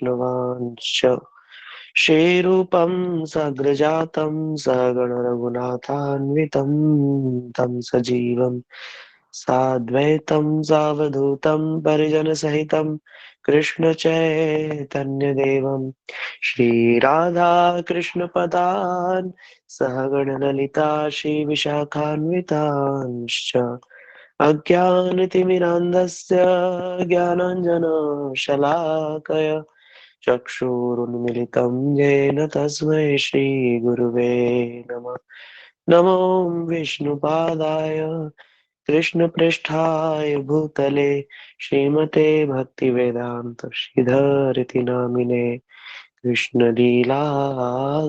विष्णुवांश्च श्रीरूपं सग्रजातं सगण रघुनाथान्वितं तं सजीवं साद्वैतं सावधूतं परिजनसहितं कृष्ण चैतन्यदेवं श्रीराधा कृष्णपदान् सहगणललिता श्रीविशाखान्वितांश्च अज्ञानतिमिरान्धस्य ज्ञानाञ्जनशलाकया चक्षुरुन्मिलितं येन तस्मै श्रीगुरुवे नमः। नमो विष्णुपादाय कृष्णपृष्ठाय भूतले श्रीमते भक्तिवेदान्त श्रीधरिति नामिने कृष्णलीला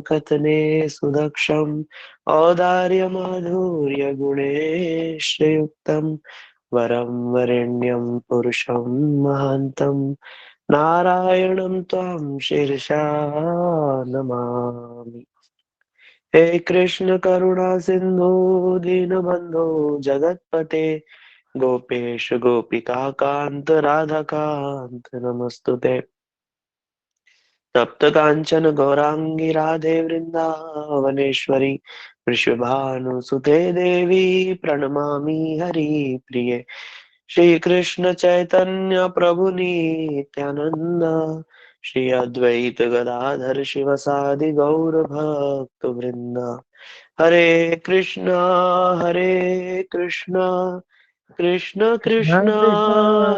कथने सुदक्षम् औदार्यमाधुर्यगुणेशयुक्तं वरं वरेण्यं पुरुषं महान्तं नारायणं त्वां शीर्षा नमामि। हे कृष्ण करुणा सिंधु दीनबंधु जगतपते गोपेश गोपिका कांत राधा कांत नमस्तुते। तप्त कांचन गौरांगी राधे वृंदावनेश्वरी वृषभानुसुते देवी प्रणमामि हरिप्रिये। श्री कृष्ण चैतन्य प्रभु नित्यानंद श्री अद्वैत गदाधर शिवसादि गौर भक्त वृंद। हरे कृष्णा हरे कृष्णा कृष्ण कृष्ण कृष्ण कृष्ण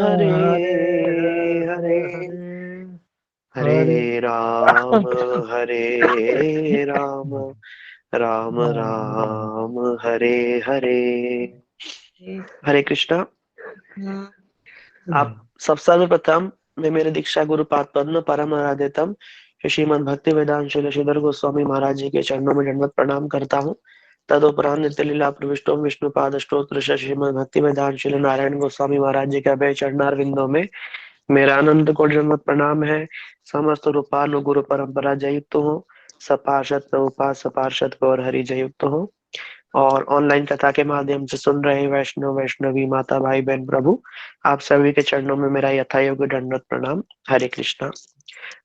हरे हरे राम हरे हरे हरे हरे राम हरे राम राम राम। राम हरे हरे। हरे कृष्णा। आप सब सर्वप्रथम मैं मेरे दीक्षा गुरु पाद पद्म परम आराध्यतम श्रीमद भक्ति वेदांत श्रीधर गोस्वामी महाराज जी के चरणों में दंडवत प्रणाम करता हूँ। तदुपरांत नित्य लीला प्रविष्टोम विष्णु पाद स्त्रोत्र श्रीमद भक्ति वेदांत श्री नारायण गोस्वामी महाराज जी के अभय चरणार विंदों में मेरा अनंत कोटि दंडवत प्रणाम है। समस्त रूपानु गुरु परंपरा जयुक्त हो, सपार्षद प्रभुपाद सपार्षद गौर हरि जयुक्त हो और ऑनलाइन कथा के माध्यम से सुन रहे वैष्णव वैष्णवी माता भाई बहन प्रभु आप सभी के चरणों में मेरा यथायोग्य दंडवत प्रणाम। हरे कृष्णा।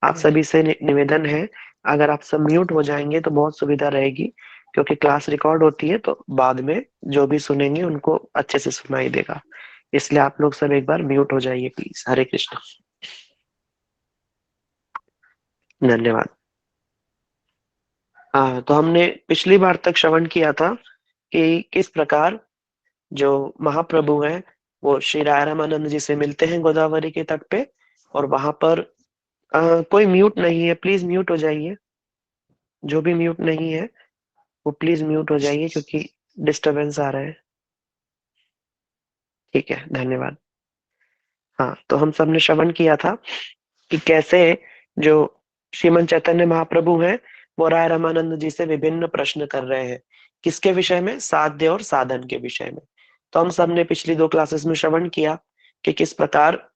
आप सभी से निवेदन है, अगर आप सब म्यूट हो जाएंगे तो बहुत सुविधा रहेगी, क्योंकि क्लास रिकॉर्ड होती है तो बाद में जो भी सुनेंगे उनको अच्छे से सुनाई देगा। इसलिए आप लोग सब एक बार म्यूट हो जाइए प्लीज। हरे कृष्णा। धन्यवाद। तो हमने पिछली बार तक श्रवण किया था कि किस प्रकार जो महाप्रभु हैं वो श्री राय रामानंद जी से मिलते हैं गोदावरी के तट पे। और वहां पर कोई म्यूट नहीं है, प्लीज म्यूट हो जाइए। जो भी म्यूट नहीं है वो प्लीज म्यूट हो जाइए, क्योंकि डिस्टरबेंस आ रहा है। ठीक है, धन्यवाद। हाँ, तो हम सबने श्रवण किया था कि कैसे जो श्रीमन चैतन्य महाप्रभु हैं वो राय रामानंद जी से विभिन्न प्रश्न कर रहे हैं। किसके विषय में? साध्य और साधन के विषय में। तो हम सबने पिछली दो क्लासेस में श्रवण किया कि किस प्रकार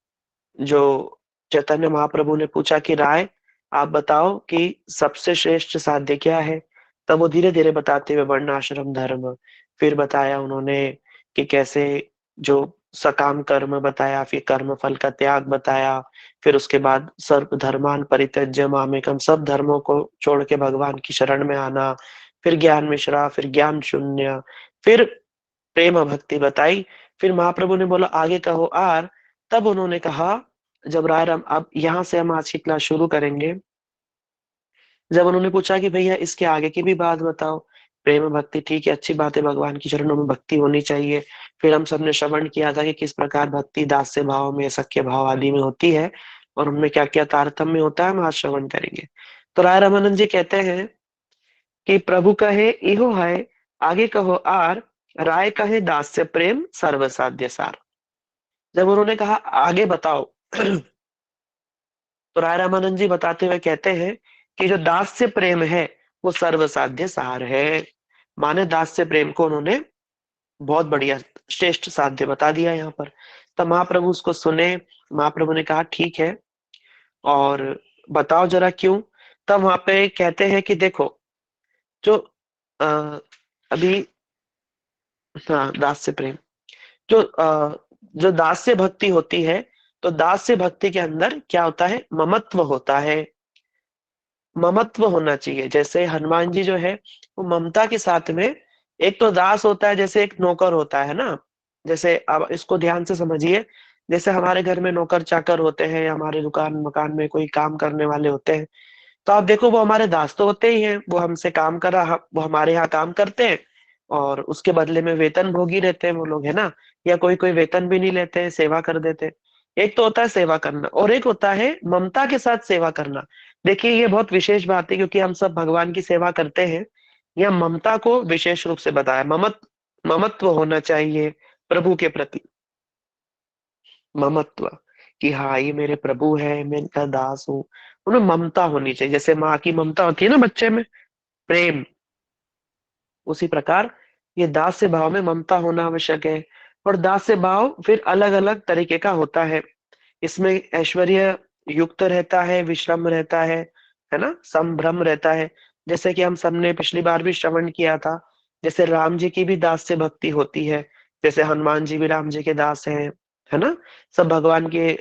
जो चैतन्य महाप्रभु ने पूछा कि राय आप बताओ कि सबसे श्रेष्ठ साध्य क्या है। तब वो धीरे धीरे बताते हुए वर्ण आश्रम धर्म, फिर बताया उन्होंने कि कैसे जो सकाम कर्म बताया, फिर कर्म फल का त्याग बताया, फिर उसके बाद सर्व धर्मान परित्यज्य मामेकम, सब धर्मों को छोड़ के भगवान की शरण में आना, फिर ज्ञान मिश्रा, फिर ज्ञान शून्य, फिर प्रेम भक्ति बताई। फिर महाप्रभु ने बोला आगे कहो आर। तब उन्होंने कहा, जब राय राम अब यहाँ से हम आज की क्लास शुरू करेंगे, जब उन्होंने पूछा कि भैया इसके आगे की भी बात बताओ। प्रेम भक्ति ठीक है, अच्छी बात है, भगवान की चरणों में भक्ति होनी चाहिए। फिर हम सबने श्रवण किया था कि किस प्रकार भक्ति दास्य भाव में, सख्य भाव आदि में होती है और उनमें क्या क्या तारतम्य होता है, हम आज श्रवण करेंगे। तो राय रामानंद जी कहते हैं कि प्रभु कहे इहो है, आगे कहो आर, राय कहे दास्य प्रेम सर्वसाध्य सार। जब उन्होंने कहा आगे बताओ तो राय रामानंद जी बताते हुए कहते हैं कि जो दास्य प्रेम है वो सर्वसाध्य सार है। माने दास्य प्रेम को उन्होंने बहुत बढ़िया श्रेष्ठ साध्य बता दिया यहाँ पर। तब महाप्रभु उसको सुने। महाप्रभु ने कहा ठीक है, और बताओ जरा क्यों। तब वहां पे कहते हैं कि देखो जो अ, अभी, हाँ, दास्य प्रेम, जो जो दास्य भक्ति होती है तो दास्य भक्ति के अंदर क्या होता है, ममत्व होता है, ममत्व होना चाहिए। जैसे हनुमान जी जो है वो ममता के साथ में, एक तो दास होता है जैसे एक नौकर होता है ना, जैसे अब इसको ध्यान से समझिए। जैसे हमारे घर में नौकर चाकर होते हैं, या हमारे दुकान मकान में कोई काम करने वाले होते हैं, तो आप देखो वो हमारे दास तो होते ही हैं, वो हमसे काम करा, वो हमारे यहाँ काम करते हैं, और उसके बदले में वेतन भोगी रहते हैं वो लोग, है ना। या कोई कोई वेतन भी नहीं लेते हैं, सेवा कर देते हैं। एक तो होता है सेवा करना, और एक होता है ममता के साथ सेवा करना। देखिए ये बहुत विशेष बात है, क्योंकि हम सब भगवान की सेवा करते हैं। यह ममता को विशेष रूप से बताया, ममत्व होना चाहिए प्रभु के प्रति, ममत्व, कि हाँ ये मेरे प्रभु है, मैं इनका दास हूँ। उन्हें ममता होनी चाहिए, जैसे माँ की ममता होती है ना बच्चे में, प्रेम, उसी प्रकार ये दास्य भाव में ममता होना आवश्यक है। और दास्य भाव फिर अलग अलग तरीके का होता है। इसमें ऐश्वर्य युक्त रहता है, विश्रम रहता है ना, संभ्रम रहता है। जैसे कि हम सबने पिछली बार भी श्रवण किया था, जैसे राम जी की भी दास से भक्ति होती है, जैसे हनुमान जी भी राम जी के दास हैं, है ना। सब भगवान के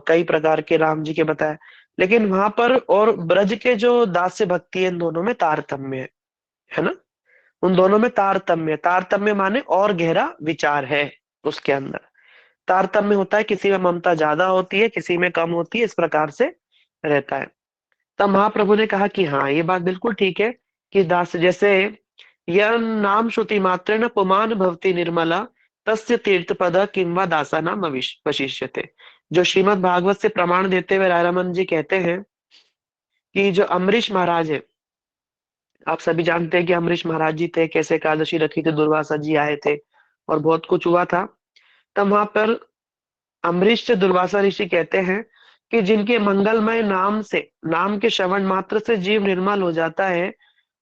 कई प्रकार के राम जी के बताए। लेकिन वहां पर और ब्रज के जो दास से भक्ति है, इन दोनों में तारतम्य है ना। उन दोनों में तारतम्य, तारतम्य माने और गहरा विचार है उसके अंदर। तारतम्य होता है, किसी में ममता ज्यादा होती है, किसी में कम होती है, इस प्रकार से रहता है। तब महाप्रभु ने कहा कि हाँ ये बात बिल्कुल ठीक है, कि दास जैसे यह नाम श्रुति मात्र न पुमान भवती निर्मला, तस्य तीर्थ पद किंवा दासा नाम वशिष्यते। जो श्रीमद् भागवत से प्रमाण देते हुए राय रमन जी कहते हैं कि जो अम्बरीश महाराज है, आप सभी जानते हैं कि अम्बरीश महाराज जी थे, कैसे एकादशी रखी थी, दुर्वासा जी आए थे और बहुत कुछ हुआ था। तब वहां पर अम्बरीश से दुर्वासा ऋषि कहते हैं कि जिनके मंगलमय नाम से, नाम के श्रवण मात्र से जीव निर्मल हो जाता है,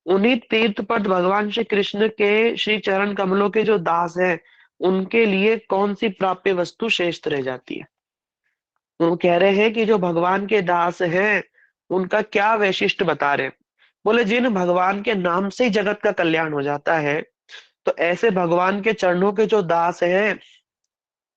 उन्हीं तीर्थ पद भगवान श्री कृष्ण के श्री चरण कमलों के जो दास हैं, उनके लिए कौन सी प्राप्य वस्तु श्रेष्ठ रह जाती है। वो कह रहे हैं कि जो भगवान के दास हैं, उनका क्या वैशिष्ट बता रहे हैं। बोले जिन भगवान के नाम से ही जगत का कल्याण हो जाता है, तो ऐसे भगवान के चरणों के जो दास हैं,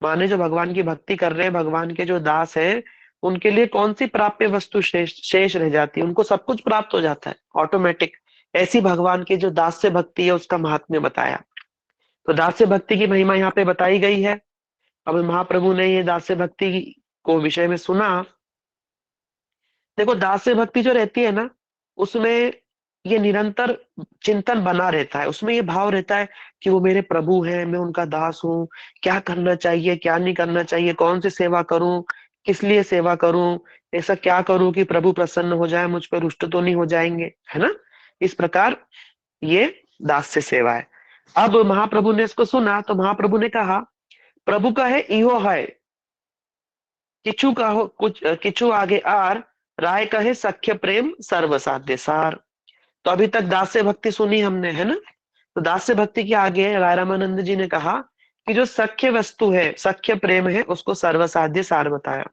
माने जो भगवान की भक्ति कर रहे हैं, भगवान के जो दास हैं, उनके लिए कौन सी प्राप्य वस्तु शेष शेष रह जाती है, उनको सब कुछ प्राप्त हो जाता है ऑटोमेटिक। ऐसी भगवान की जो दास से भक्ति है, उसका महात्म्य बताया। तो दास से भक्ति की महिमा यहाँ पे बताई गई है। अब महाप्रभु ने ये दास से भक्ति को विषय में सुना। देखो दास्य भक्ति जो रहती है ना, उसमें ये निरंतर चिंतन बना रहता है, उसमें ये भाव रहता है कि वो मेरे प्रभु हैं, मैं उनका दास हूँ, क्या करना चाहिए क्या नहीं करना चाहिए, कौन सी सेवा करूं, किस लिए सेवा करूं, ऐसा क्या करूं कि प्रभु प्रसन्न हो जाए, मुझ पर रुष्ट तो नहीं हो जाएंगे, है ना। इस प्रकार ये दास्य सेवा है। अब महाप्रभु ने इसको सुना, तो महाप्रभु ने कहा, प्रभु का है इहो है, किछु का हो कुछ, किछु आगे आर, राय कहे सख्य प्रेम सर्व साध्य सार। तो अभी तक दास्य भक्ति सुनी हमने, है ना। तो दास्य भक्ति के आगे राय रामानंद जी ने कहा कि जो सख्य वस्तु है, सख्य प्रेम है, उसको सर्वसाध्य सार बताया।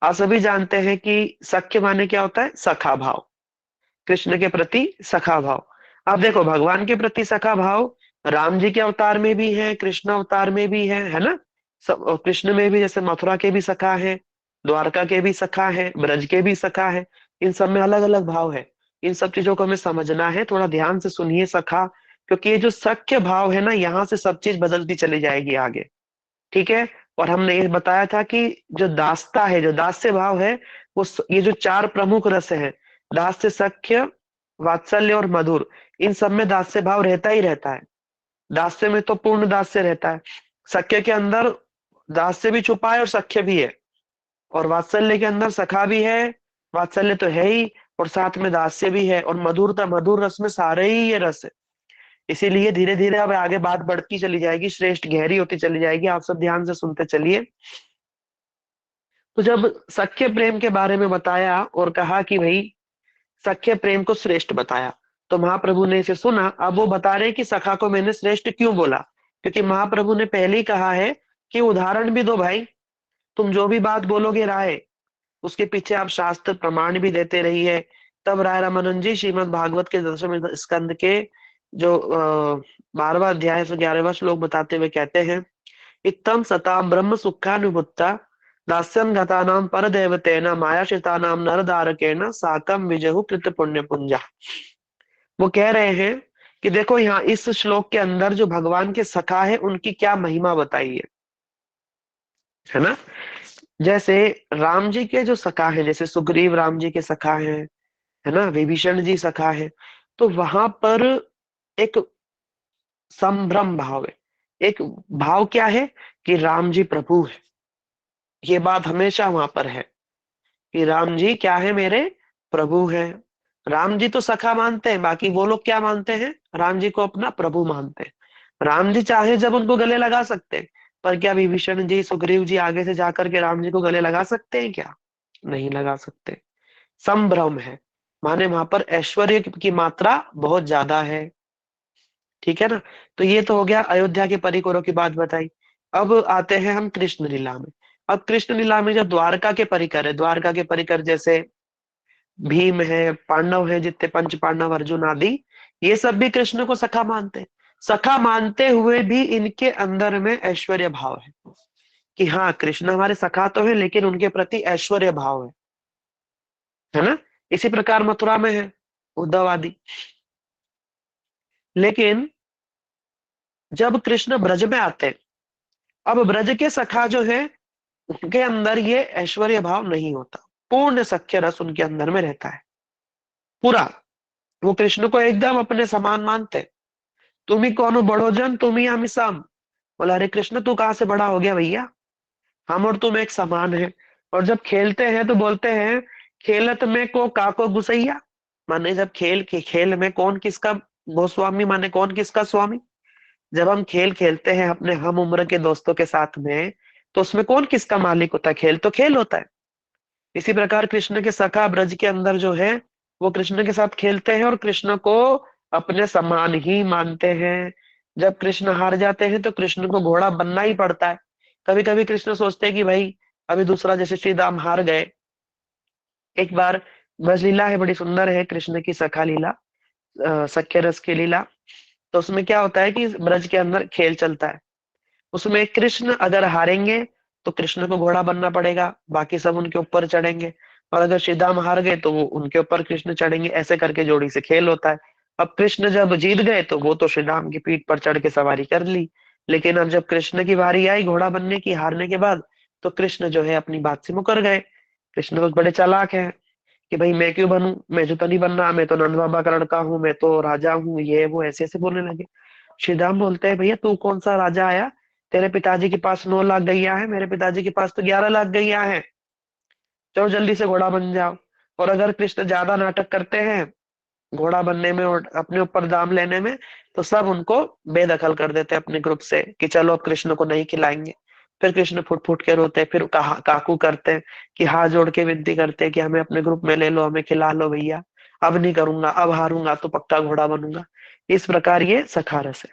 आप सभी जानते हैं कि सख्य माने क्या होता है, सखा भाव, कृष्ण के प्रति सखा भाव। अब देखो भगवान के प्रति सखा भाव राम जी के अवतार में भी है, कृष्ण अवतार में भी है ना। सब कृष्ण में भी, जैसे मथुरा के भी सखा है, द्वारका के भी सखा है, ब्रज के भी सखा है। इन सब में अलग अलग भाव है। इन सब चीजों को हमें समझना है, थोड़ा ध्यान से सुनिए सखा, क्योंकि ये जो सख्य भाव है ना, यहाँ से सब चीज बदलती चली जाएगी आगे, ठीक है। और हमने ये बताया था कि जो दासता है, जो दास्य भाव है, वो ये जो चार प्रमुख रस है, दास्य, सख्य, वात्सल्य और मधुर, इन सब में दास्य भाव रहता ही रहता है। दास्य में तो पूर्ण दास्य रहता है, सख्य के अंदर दास्य भी छुपा है और सख्य भी है, और वात्सल्य के अंदर सखा भी है, वात्सल्य तो है ही, और साथ में दास्य भी है, और मधुरता, मधुर रस में सारे ही ये रस है। इसीलिए धीरे धीरे अब आगे बात बढ़ती चली जाएगी, श्रेष्ठ गहरी होती चली जाएगी, आप सब ध्यान से सुनते चलिए। तो जब सख्य प्रेम के बारे में बताया और कहा कि भाई सख्य प्रेम को श्रेष्ठ बताया, तो महाप्रभु ने इसे सुना। अब वो बता रहे कि सखा को मैंने श्रेष्ठ क्यों बोला, क्योंकि महाप्रभु ने पहले ही कहा है कि उदाहरण भी दो भाई, तुम जो भी बात बोलोगे राय, उसके पीछे आप शास्त्र प्रमाण भी देते रहिए। तब राय रामानंद जी श्रीमद् भागवत के 10वें स्कंद के जो 12वां अध्याय से 11वां श्लोक बताते हुए कहते हैं, इत्थम सता ब्रह्म सुखानुभुत्ता दास्यं गतानां परदेवतेन मायाश्रितानां नरदारकेण साकं विजहु कृत पुण्य पुंजा। वो कह रहे हैं कि देखो यहाँ इस श्लोक के अंदर जो भगवान के सखा है उनकी क्या महिमा बताई है ना। जैसे राम जी के जो सखा है, जैसे सुग्रीव राम जी के सखा है ना, विभीषण जी सखा है, तो वहां पर एक संभ्रम भाव है। एक भाव क्या है कि राम जी प्रभु है, ये बात हमेशा वहां पर है कि राम जी क्या है, मेरे प्रभु हैं। राम जी तो सखा मानते हैं, बाकी वो लोग क्या मानते हैं, राम जी को अपना प्रभु मानते हैं। राम जी चाहे जब उनको गले लगा सकते हैं, पर क्या विभीषण जी सुग्रीव जी आगे से जाकर के राम जी को गले लगा सकते हैं क्या? नहीं लगा सकते। संभ्रम है, माने वहां पर ऐश्वर्य की मात्रा बहुत ज्यादा है। ठीक है ना। तो ये तो हो गया अयोध्या के परिकरों की बात बताई। अब आते हैं हम कृष्ण लीला में। अब कृष्ण लीला में जो द्वारका के परिकर है, द्वारका के परिकर जैसे भीम है, पांडव है, जितने पंच पांडव अर्जुन आदि, ये सब भी कृष्ण को सखा मानते हैं। सखा मानते हुए भी इनके अंदर में ऐश्वर्य भाव है कि हाँ कृष्ण हमारे सखा तो है, लेकिन उनके प्रति ऐश्वर्य भाव है ना। इसी प्रकार मथुरा में है उद्धव आदि। लेकिन जब कृष्ण ब्रज में आते हैं, अब ब्रज के सखा जो है उनके अंदर ये ऐश्वर्य भाव नहीं होता। पूर्ण सख्य रस उनके अंदर में रहता है पूरा। वो कृष्ण को एकदम अपने समान मानते। तुम ही कौन हो बड़ो जन, तुम ही हम सम। बोला अरे कृष्ण तू कहाँ से बड़ा हो गया भैया, हम और तुम एक समान है। और जब खेलते हैं तो बोलते हैं खेलत में को काको गुसैया, माने जब खेल के खेल में कौन किसका गोस्वामी, माने कौन किसका स्वामी। जब हम खेल खेलते हैं अपने हम उम्र के दोस्तों के साथ में, तो उसमें कौन किसका मालिक होता है? खेल तो खेल होता है। इसी प्रकार कृष्ण के सखा ब्रज के अंदर जो है वो कृष्ण के साथ खेलते हैं और कृष्ण को अपने समान ही मानते हैं। जब कृष्ण हार जाते हैं तो कृष्ण को घोड़ा बनना ही पड़ता है। कभी कभी कृष्ण सोचते हैं कि भाई अभी दूसरा, जैसे श्री राम हार गए एक बार, ब्रज लीला है बड़ी सुंदर है कृष्ण की सखा लीला, सख्य रस की लीला। तो उसमें क्या होता है कि ब्रज के अंदर खेल चलता है। उसमें कृष्ण अगर हारेंगे तो कृष्ण को घोड़ा बनना पड़ेगा, बाकी सब उनके ऊपर चढ़ेंगे। और अगर श्री राम हार गए तो वो उनके ऊपर कृष्ण चढ़ेंगे, ऐसे करके जोड़ी से खेल होता है। अब कृष्ण जब जीत गए तो वो तो श्री राम की पीठ पर चढ़ के सवारी कर ली। लेकिन अब जब कृष्ण की बारी आई घोड़ा बनने की हारने के बाद, तो कृष्ण जो है अपनी बात से मुकर गए। कृष्ण तो बड़े चालाक हैं कि भाई मैं क्यों बनूं, मुझे तो नहीं बनना, मैं तो नंद बाबा का लड़का हूँ, मैं तो राजा हूँ, ये वो ऐसे ऐसे बोलने लगे। श्री राम बोलते हैं भैया तू कौन सा राजा आया, तेरे पिताजी के पास 9 लाख गैया है, मेरे पिताजी के पास तो 11 लाख गैया है। चलो जल्दी से घोड़ा बन जाओ। और अगर कृष्ण ज्यादा नाटक करते हैं घोड़ा बनने में और अपने ऊपर दाम लेने में, तो सब उनको बेदखल कर देते हैं अपने ग्रुप से कि चलो अब कृष्ण को नहीं खिलाएंगे। फिर कृष्ण फुट फुट के रोते हैं, फिर काकू करते हैं कि हाथ जोड़ के विनती करते हैं कि हमें अपने ग्रुप में ले लो, हमें खिला लो भैया, अब नहीं करूंगा, अब हारूंगा तो पक्का घोड़ा बनूंगा। इस प्रकार ये सखारस है।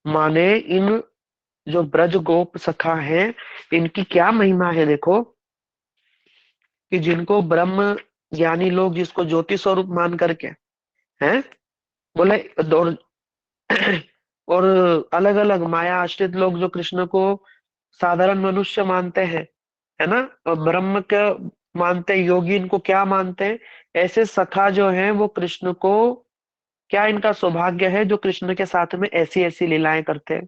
माने इन जो ब्रज गोप सखा हैं, इनकी क्या महिमा है देखो, कि जिनको ब्रह्म ज्ञानी लोग जिसको ज्योति स्वरूप मान करके हैं बोले, और और अलग अलग माया आश्रित लोग जो कृष्ण को साधारण मनुष्य मानते हैं, है ना, और ब्रह्म का मानते हैं, योगी इनको क्या मानते हैं, ऐसे सखा जो हैं वो कृष्ण को, क्या इनका सौभाग्य है जो कृष्ण के साथ में ऐसी ऐसी लीलाएं करते हैं।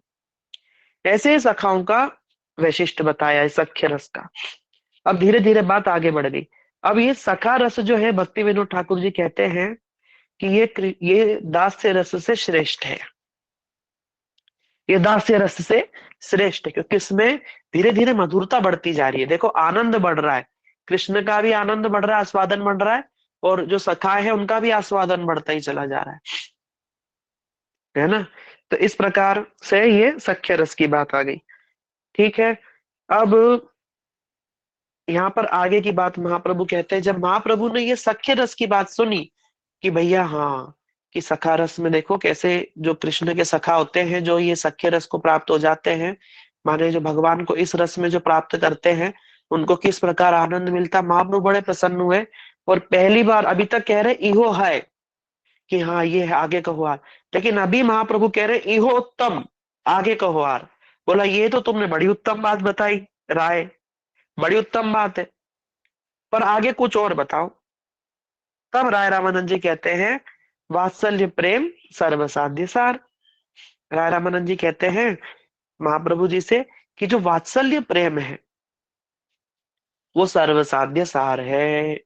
ऐसे ही सखाओं का वैशिष्ट बताया है सख्य रस का। अब धीरे धीरे बात आगे बढ़ गई। अब ये सखा रस जो है भक्ति विनोद ठाकुर जी कहते हैं कि ये दास्य रस से श्रेष्ठ है। ये दास्य रस से श्रेष्ठ है क्योंकि इसमें धीरे धीरे मधुरता बढ़ती जा रही है। देखो आनंद बढ़ रहा है, कृष्ण का भी आनंद बढ़ रहा है, आस्वादन बढ़ रहा है, और जो सखा है उनका भी आस्वादन बढ़ता ही चला जा रहा है ना। तो इस प्रकार से ये सख्य रस की बात आ गई। ठीक है। अब यहाँ पर आगे की बात महाप्रभु कहते हैं, जब महाप्रभु ने ये सख्य रस की बात सुनी कि भैया हाँ, कि सखा रस में देखो कैसे जो कृष्ण के सखा होते हैं जो ये सख्य रस को प्राप्त हो जाते हैं, माने जो भगवान को इस रस में जो प्राप्त करते हैं उनको किस प्रकार आनंद मिलता, महाप्रभु बड़े प्रसन्न हुए। और पहली बार, अभी तक कह रहे इहो है कि हाँ ये है आगे कहो आर, लेकिन अभी महाप्रभु कह रहे इहो उत्तम, आगे कहो आर। बोला ये तो तुमने बड़ी उत्तम बात बताई राय, बड़ी उत्तम बात है, पर आगे कुछ और बताओ। तब राय रामानंद जी कहते हैं, वात्सल्य प्रेम सर्वसाध्य सार। राय रामानंद जी कहते हैं महाप्रभु जी से कि जो वात्सल्य प्रेम है वो सर्वसाध्य सार है।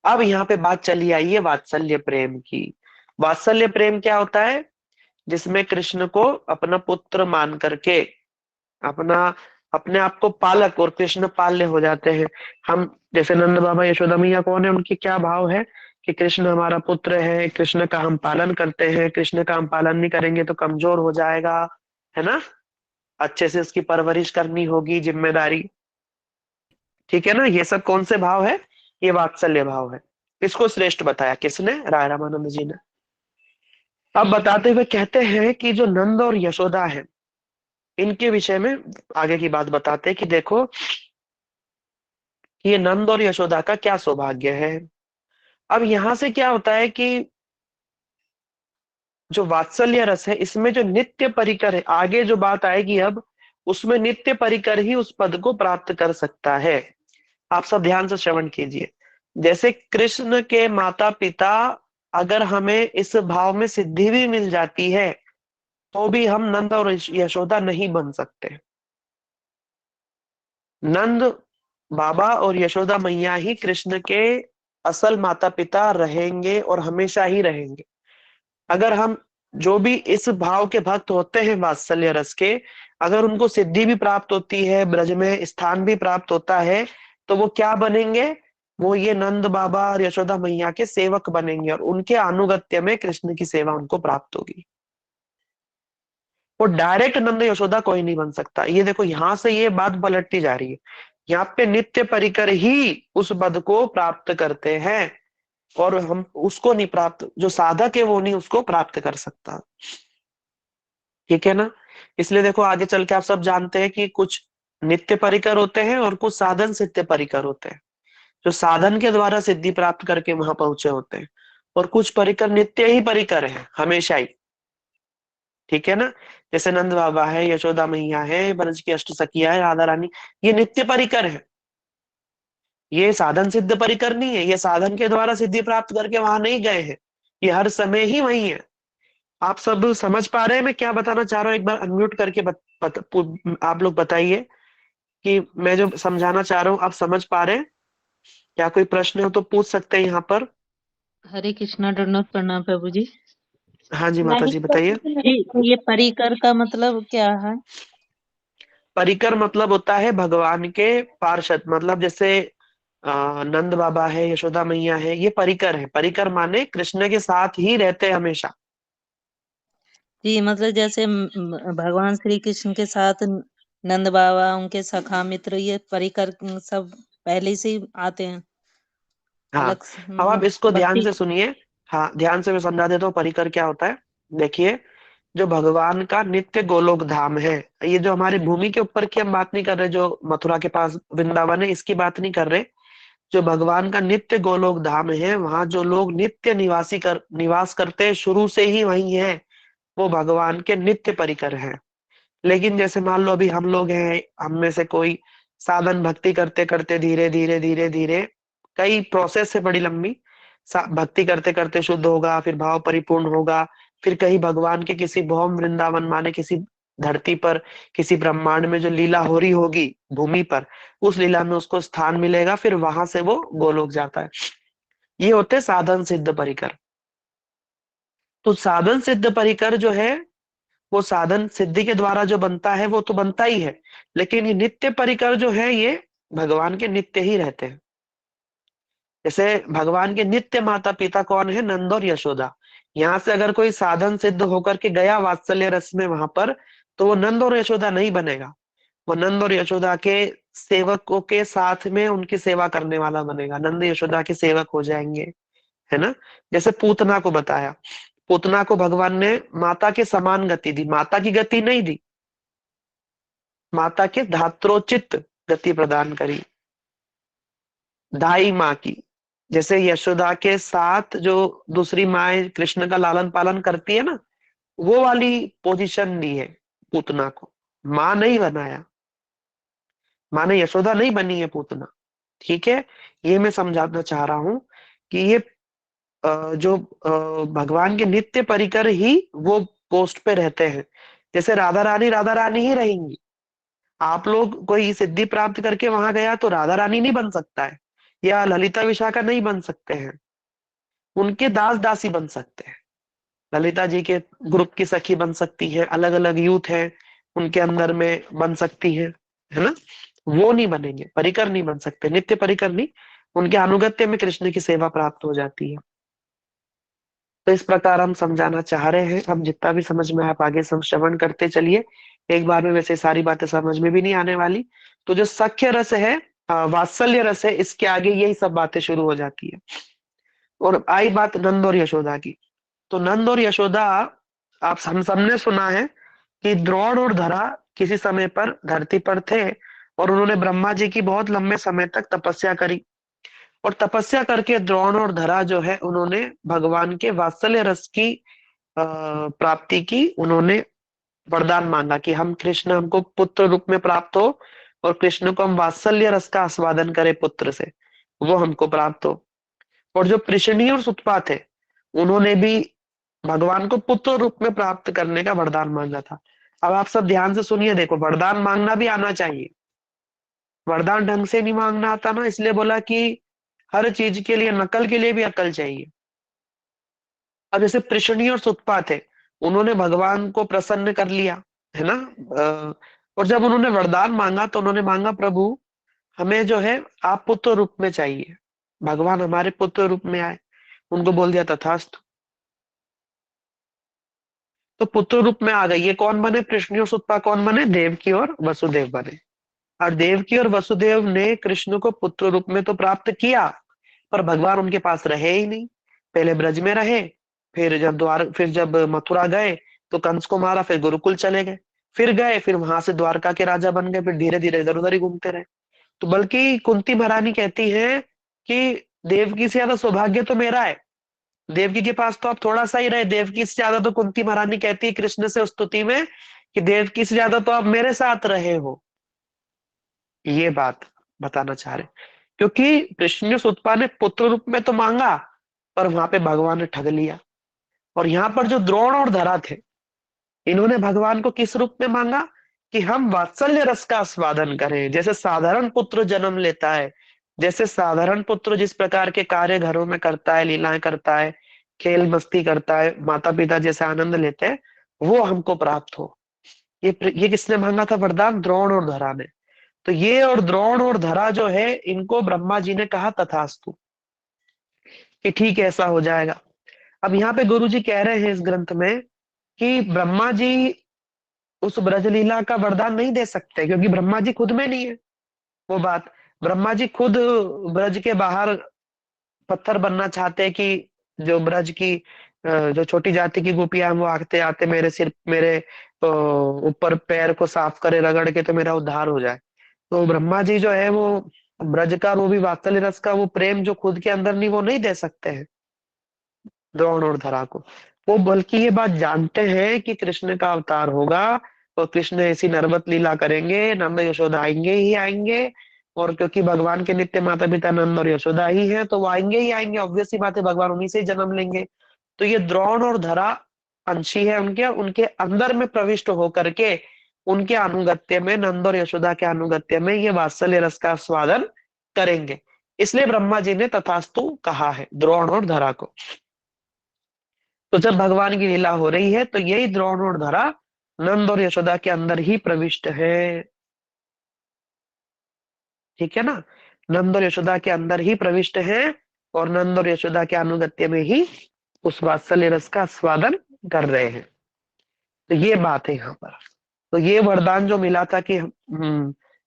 अब यहाँ पे बात चली आई है वात्सल्य प्रेम की। वात्सल्य प्रेम क्या होता है? जिसमें कृष्ण को अपना पुत्र मान करके अपना अपने आप को पालक और कृष्ण पाल्य हो जाते हैं। हम जैसे नंद बाबा यशोदा मैया कौन है, उनकी क्या भाव है कि कृष्ण हमारा पुत्र है, कृष्ण का हम पालन करते हैं, कृष्ण का हम पालन नहीं करेंगे तो कमजोर हो जाएगा, है ना, अच्छे से उसकी परवरिश करनी होगी, जिम्मेदारी। ठीक है ना, ये सब कौन से भाव है? ये वात्सल्य भाव है। इसको श्रेष्ठ बताया किसने? राय रामानंद जी ने। अब बताते हुए कहते हैं कि जो नंद और यशोदा है, इनके विषय में आगे की बात बताते हैं कि देखो ये नंद और यशोदा का क्या सौभाग्य है। अब यहां से क्या होता है कि जो वात्सल्य रस है इसमें जो नित्य परिकर है, आगे जो बात आएगी अब, उसमें नित्य परिकर ही उस पद को प्राप्त कर सकता है। आप सब ध्यान से श्रवण कीजिए। जैसे कृष्ण के माता पिता, अगर हमें इस भाव में सिद्धि भी मिल जाती है तो भी हम नंद और यशोदा नहीं बन सकते। नंद बाबा और यशोदा मैया ही कृष्ण के असल माता पिता रहेंगे और हमेशा ही रहेंगे। अगर हम जो भी इस भाव के भक्त होते हैं वात्सल्य रस के, अगर उनको सिद्धि भी प्राप्त होती है, ब्रज में स्थान भी प्राप्त होता है, तो वो क्या बनेंगे? वो ये नंद बाबा और यशोदा मैया के सेवक बनेंगे और उनके अनुगत्य में कृष्ण की सेवा उनको प्राप्त होगी। वो डायरेक्ट नंद यशोदा कोई नहीं बन सकता। ये देखो यहां से ये बात पलटती जा रही है। यहाँ पे नित्य परिकर ही उस पद को प्राप्त करते हैं और हम उसको नहीं प्राप्त, जो साधक है वो नहीं उसको प्राप्त कर सकता। ठीक है ना? इसलिए देखो आगे चल के आप सब जानते हैं कि कुछ नित्य परिकर होते हैं और कुछ साधन सिद्ध परिकर होते हैं, जो साधन के द्वारा सिद्धि प्राप्त करके वहां पहुंचे होते हैं। और कुछ परिकर नित्य ही परिकर है, हमेशा ही। ठीक है ना? जैसे नंद बाबा है, यशोदा मैया है, ब्रज की अष्ट सखिया है, राधा रानी, ये नित्य परिकर है। ये साधन सिद्ध परिकर नहीं है, ये साधन के द्वारा सिद्धि प्राप्त करके वहां नहीं गए हैं, ये हर समय ही वही है। आप सब समझ पा रहे हैं मैं क्या बताना चाह रहा हूँ? एक बार अनम्यूट करके आप लोग बताइए कि मैं जो समझाना चाह रहा हूँ आप समझ पा रहे हैं? क्या कोई प्रश्न हो तो पूछ सकते हैं यहाँ पर। हरे कृष्णा दंडवत प्रणाम प्रभु जी। हाँ जी माता नहीं जी तो बताइए। जी, ये परिकर का मतलब क्या है? परिकर मतलब होता है भगवान के पार्षद, मतलब जैसे नंद बाबा है, यशोदा मैया है, ये परिकर है। परिकर माने कृष्ण के साथ ही रहते हैं हमेशा। जी मतलब जैसे भगवान श्री कृष्ण के साथ नंद बाबा, उनके सखा मित्र, ये परिकर सब पहले से ही आते हैं। हाँ, अलग अब आप इसको ध्यान भक्ति। से सुनिए। हाँ, ध्यान से मैं समझा देता हूँ परिकर क्या होता है। देखिए, जो भगवान का नित्य गोलोक धाम है, ये जो हमारी भूमि के ऊपर की हम बात नहीं कर रहे, जो मथुरा के पास वृंदावन है इसकी बात नहीं कर रहे। जो भगवान का नित्य गोलोक धाम है, वहां जो लोग नित्य निवास करते हैं, शुरू से ही वही है, वो भगवान के नित्य परिकर हैं। लेकिन जैसे मान लो अभी हम लोग हैं, हम में से कोई साधन भक्ति करते करते धीरे धीरे धीरे धीरे, कई प्रोसेस है बड़ी लंबी, भक्ति करते करते शुद्ध होगा, फिर भाव परिपूर्ण होगा, फिर कहीं भगवान के किसी भौम वृंदावन माने किसी धरती पर, किसी ब्रह्मांड में जो लीला हो रही होगी भूमि पर, उस लीला में उसको स्थान मिलेगा, फिर वहां से वो गोलोक जाता है। ये होते हैं साधन सिद्ध परिकर। तो साधन सिद्ध परिकर जो है, वो साधन सिद्धि के द्वारा जो बनता है वो तो बनता ही है, लेकिन ये नित्य परिकर जो है ये भगवान के नित्य ही रहते हैं। जैसे भगवान के नित्य माता पिता कौन है? नंद और यशोदा। यहाँ से अगर कोई साधन सिद्ध होकर के गया वात्सल्य रस में वहां पर, तो वो नंद और यशोदा नहीं बनेगा। वो नंद और यशोदा के सेवकों के साथ में उनकी सेवा करने वाला बनेगा, नंद यशोदा के सेवक हो जाएंगे, है ना? जैसे पूतना को बताया, पूतना को भगवान ने माता के समान गति दी, माता की गति नहीं दी, माता के धात्रोचित गति प्रदान करी, दाई माँ की। जैसे यशोदा के साथ जो दूसरी माँ कृष्ण का लालन पालन करती है ना, वो वाली पोजीशन दी है पूतना को, माँ नहीं बनाया। माने यशोदा नहीं बनी है पूतना। ठीक है, ये मैं समझाना चाह रहा हूं कि ये जो भगवान के नित्य परिकर ही वो पोस्ट पे रहते हैं। जैसे राधा रानी ही रहेंगी। आप लोग कोई सिद्धि प्राप्त करके वहां गया तो राधा रानी नहीं बन सकता है, या ललिता विशाखा नहीं बन सकते हैं। उनके दास दासी बन सकते हैं। ललिता जी के ग्रुप की सखी बन सकती है, अलग अलग यूथ है उनके अंदर में बन सकती है ना। वो नहीं बनेंगे, परिकर नहीं बन सकते, नित्य परिकर नहीं। उनके अनुगत्य में कृष्ण की सेवा प्राप्त हो जाती है। तो इस प्रकार हम समझाना चाह रहे हैं। हम जितना भी समझ में आप आगे श्रवण करते चलिए। एक बार में वैसे सारी बातें समझ में भी नहीं आने वाली। तो जो सख्य रस है, वात्सल्य रस है, इसके आगे यही सब बातें शुरू हो जाती है। और आई बात नंद और यशोदा की। तो नंद और यशोदा, आप हम सबने सुना है कि द्रोण और धरा किसी समय पर धरती पर थे, और उन्होंने ब्रह्मा जी की बहुत लंबे समय तक तपस्या करी। और तपस्या करके द्रोण और धरा जो है, उन्होंने भगवान के वात्सल्य रस की प्राप्ति की। उन्होंने वरदान मांगा कि हम कृष्ण हमको पुत्र रूप में प्राप्त हो, और कृष्ण को हम वात्सल्य रस का आस्वादन करें पुत्र से, वो हमको प्राप्त हो। और जो पृशनी और सुतपा थे, उन्होंने भी भगवान को पुत्र रूप में प्राप्त करने का वरदान मांगा था। अब आप सब ध्यान से सुनिए, देखो वरदान मांगना भी आना चाहिए। वरदान ढंग से नहीं मांगना आता ना, इसलिए बोला कि हर चीज के लिए, नकल के लिए भी अकल चाहिए। अब जैसे पृशनी और सुतपा थे, उन्होंने भगवान को प्रसन्न कर लिया, है ना। और जब उन्होंने वरदान मांगा तो उन्होंने मांगा, प्रभु हमें जो है आप पुत्र रूप में चाहिए, भगवान हमारे पुत्र रूप में आए। उनको बोल दिया तथास्तु। तो पुत्र रूप में आ गए। ये कौन बने? पृशनी और सुतपा कौन बने? देवकी और वसुदेव बने। और देवकी और वसुदेव ने कृष्ण को पुत्र रूप में तो प्राप्त किया, पर भगवान उनके पास रहे ही नहीं। पहले ब्रज में रहे, फिर जब मथुरा गए तो कंस को मारा, फिर गुरुकुल चले गए, फिर गए, फिर वहां से द्वारका के राजा बन गए, फिर धीरे धीरे इधर उधर ही घूमते रहे। तो बल्कि कुंती महारानी कहती है कि देवकी से ज्यादा सौभाग्य तो मेरा है। देवकी के पास तो आप थोड़ा सा ही रहे, देवकी से ज्यादा तो कुंती महारानी कहती है कृष्ण से उस स्तुति में कि देवकी से ज्यादा तो आप मेरे साथ रहे हो। ये बात बताना चाह रहे, क्योंकि कृष्ण सुतपा ने पुत्र रूप में तो मांगा, पर वहां पे भगवान ने ठग लिया। और यहाँ पर जो द्रोण और धरा थे, इन्होंने भगवान को किस रूप में मांगा कि हम वात्सल्य रस का आस्वादन करें। जैसे साधारण पुत्र जन्म लेता है, जैसे साधारण पुत्र जिस प्रकार के कार्य घरों में करता है, लीलाएं करता है, खेल मस्ती करता है, माता पिता जैसे आनंद लेते हैं, वो हमको प्राप्त हो। ये किसने मांगा था वरदान? द्रोण और धरा ने। तो ये और द्रोण और धरा जो है, इनको ब्रह्मा जी ने कहा तथास्तु, कि ठीक है ऐसा हो जाएगा। अब यहाँ पे गुरु जी कह रहे हैं इस ग्रंथ में कि ब्रह्मा जी उस ब्रजलीला का वरदान नहीं दे सकते, क्योंकि ब्रह्मा जी खुद में नहीं है वो बात। ब्रह्मा जी खुद ब्रज के बाहर पत्थर बनना चाहते हैं कि जो ब्रज की जो छोटी जाति की गोपियां हैं, वो आते आते मेरे सिर, मेरे ऊपर पैर को साफ करे रगड़ के, तो मेरा उद्धार हो जाए। तो ब्रह्मा जी जो है वो ब्रज का, वो भी वात्सल्य रस का वो प्रेम जो खुद के अंदर नहीं, वो नहीं दे सकते हैं द्रोण और धरा को। वो बल्कि ये बात जानते हैं कि कृष्ण का अवतार होगा, और कृष्ण ऐसी नर्मत लीला करेंगे, नंद यशोदा आएंगे ही आएंगे। और क्योंकि भगवान के नित्य माता पिता नंद और यशोदा ही हैं, तो वो आएंगे ही आएंगे, ऑब्वियस सी बात है, भगवान उन्हीं से ही जन्म लेंगे। तो ये द्रोण और धरा अंशी है उनके, उनके अंदर में प्रविष्ट होकर के उनके अनुगत्य में, नंद और यशोदा के अनुगत्य में ये वात्सल्य रस का स्वादन करेंगे। इसलिए ब्रह्मा जी ने तथास्तु कहा है द्रोण और धरा को। तो जब भगवान की लीला हो रही है, तो यही द्रोण और धरा नंद और यशोदा के अंदर ही प्रविष्ट है। ठीक है ना, नंद और यशोदा के अंदर ही प्रविष्ट है, और नंद और यशोदा के अनुगत्य में ही उस वात्सल्य रस का स्वादन कर रहे हैं। तो ये बात है यहाँ पर। तो ये वरदान जो मिला था कि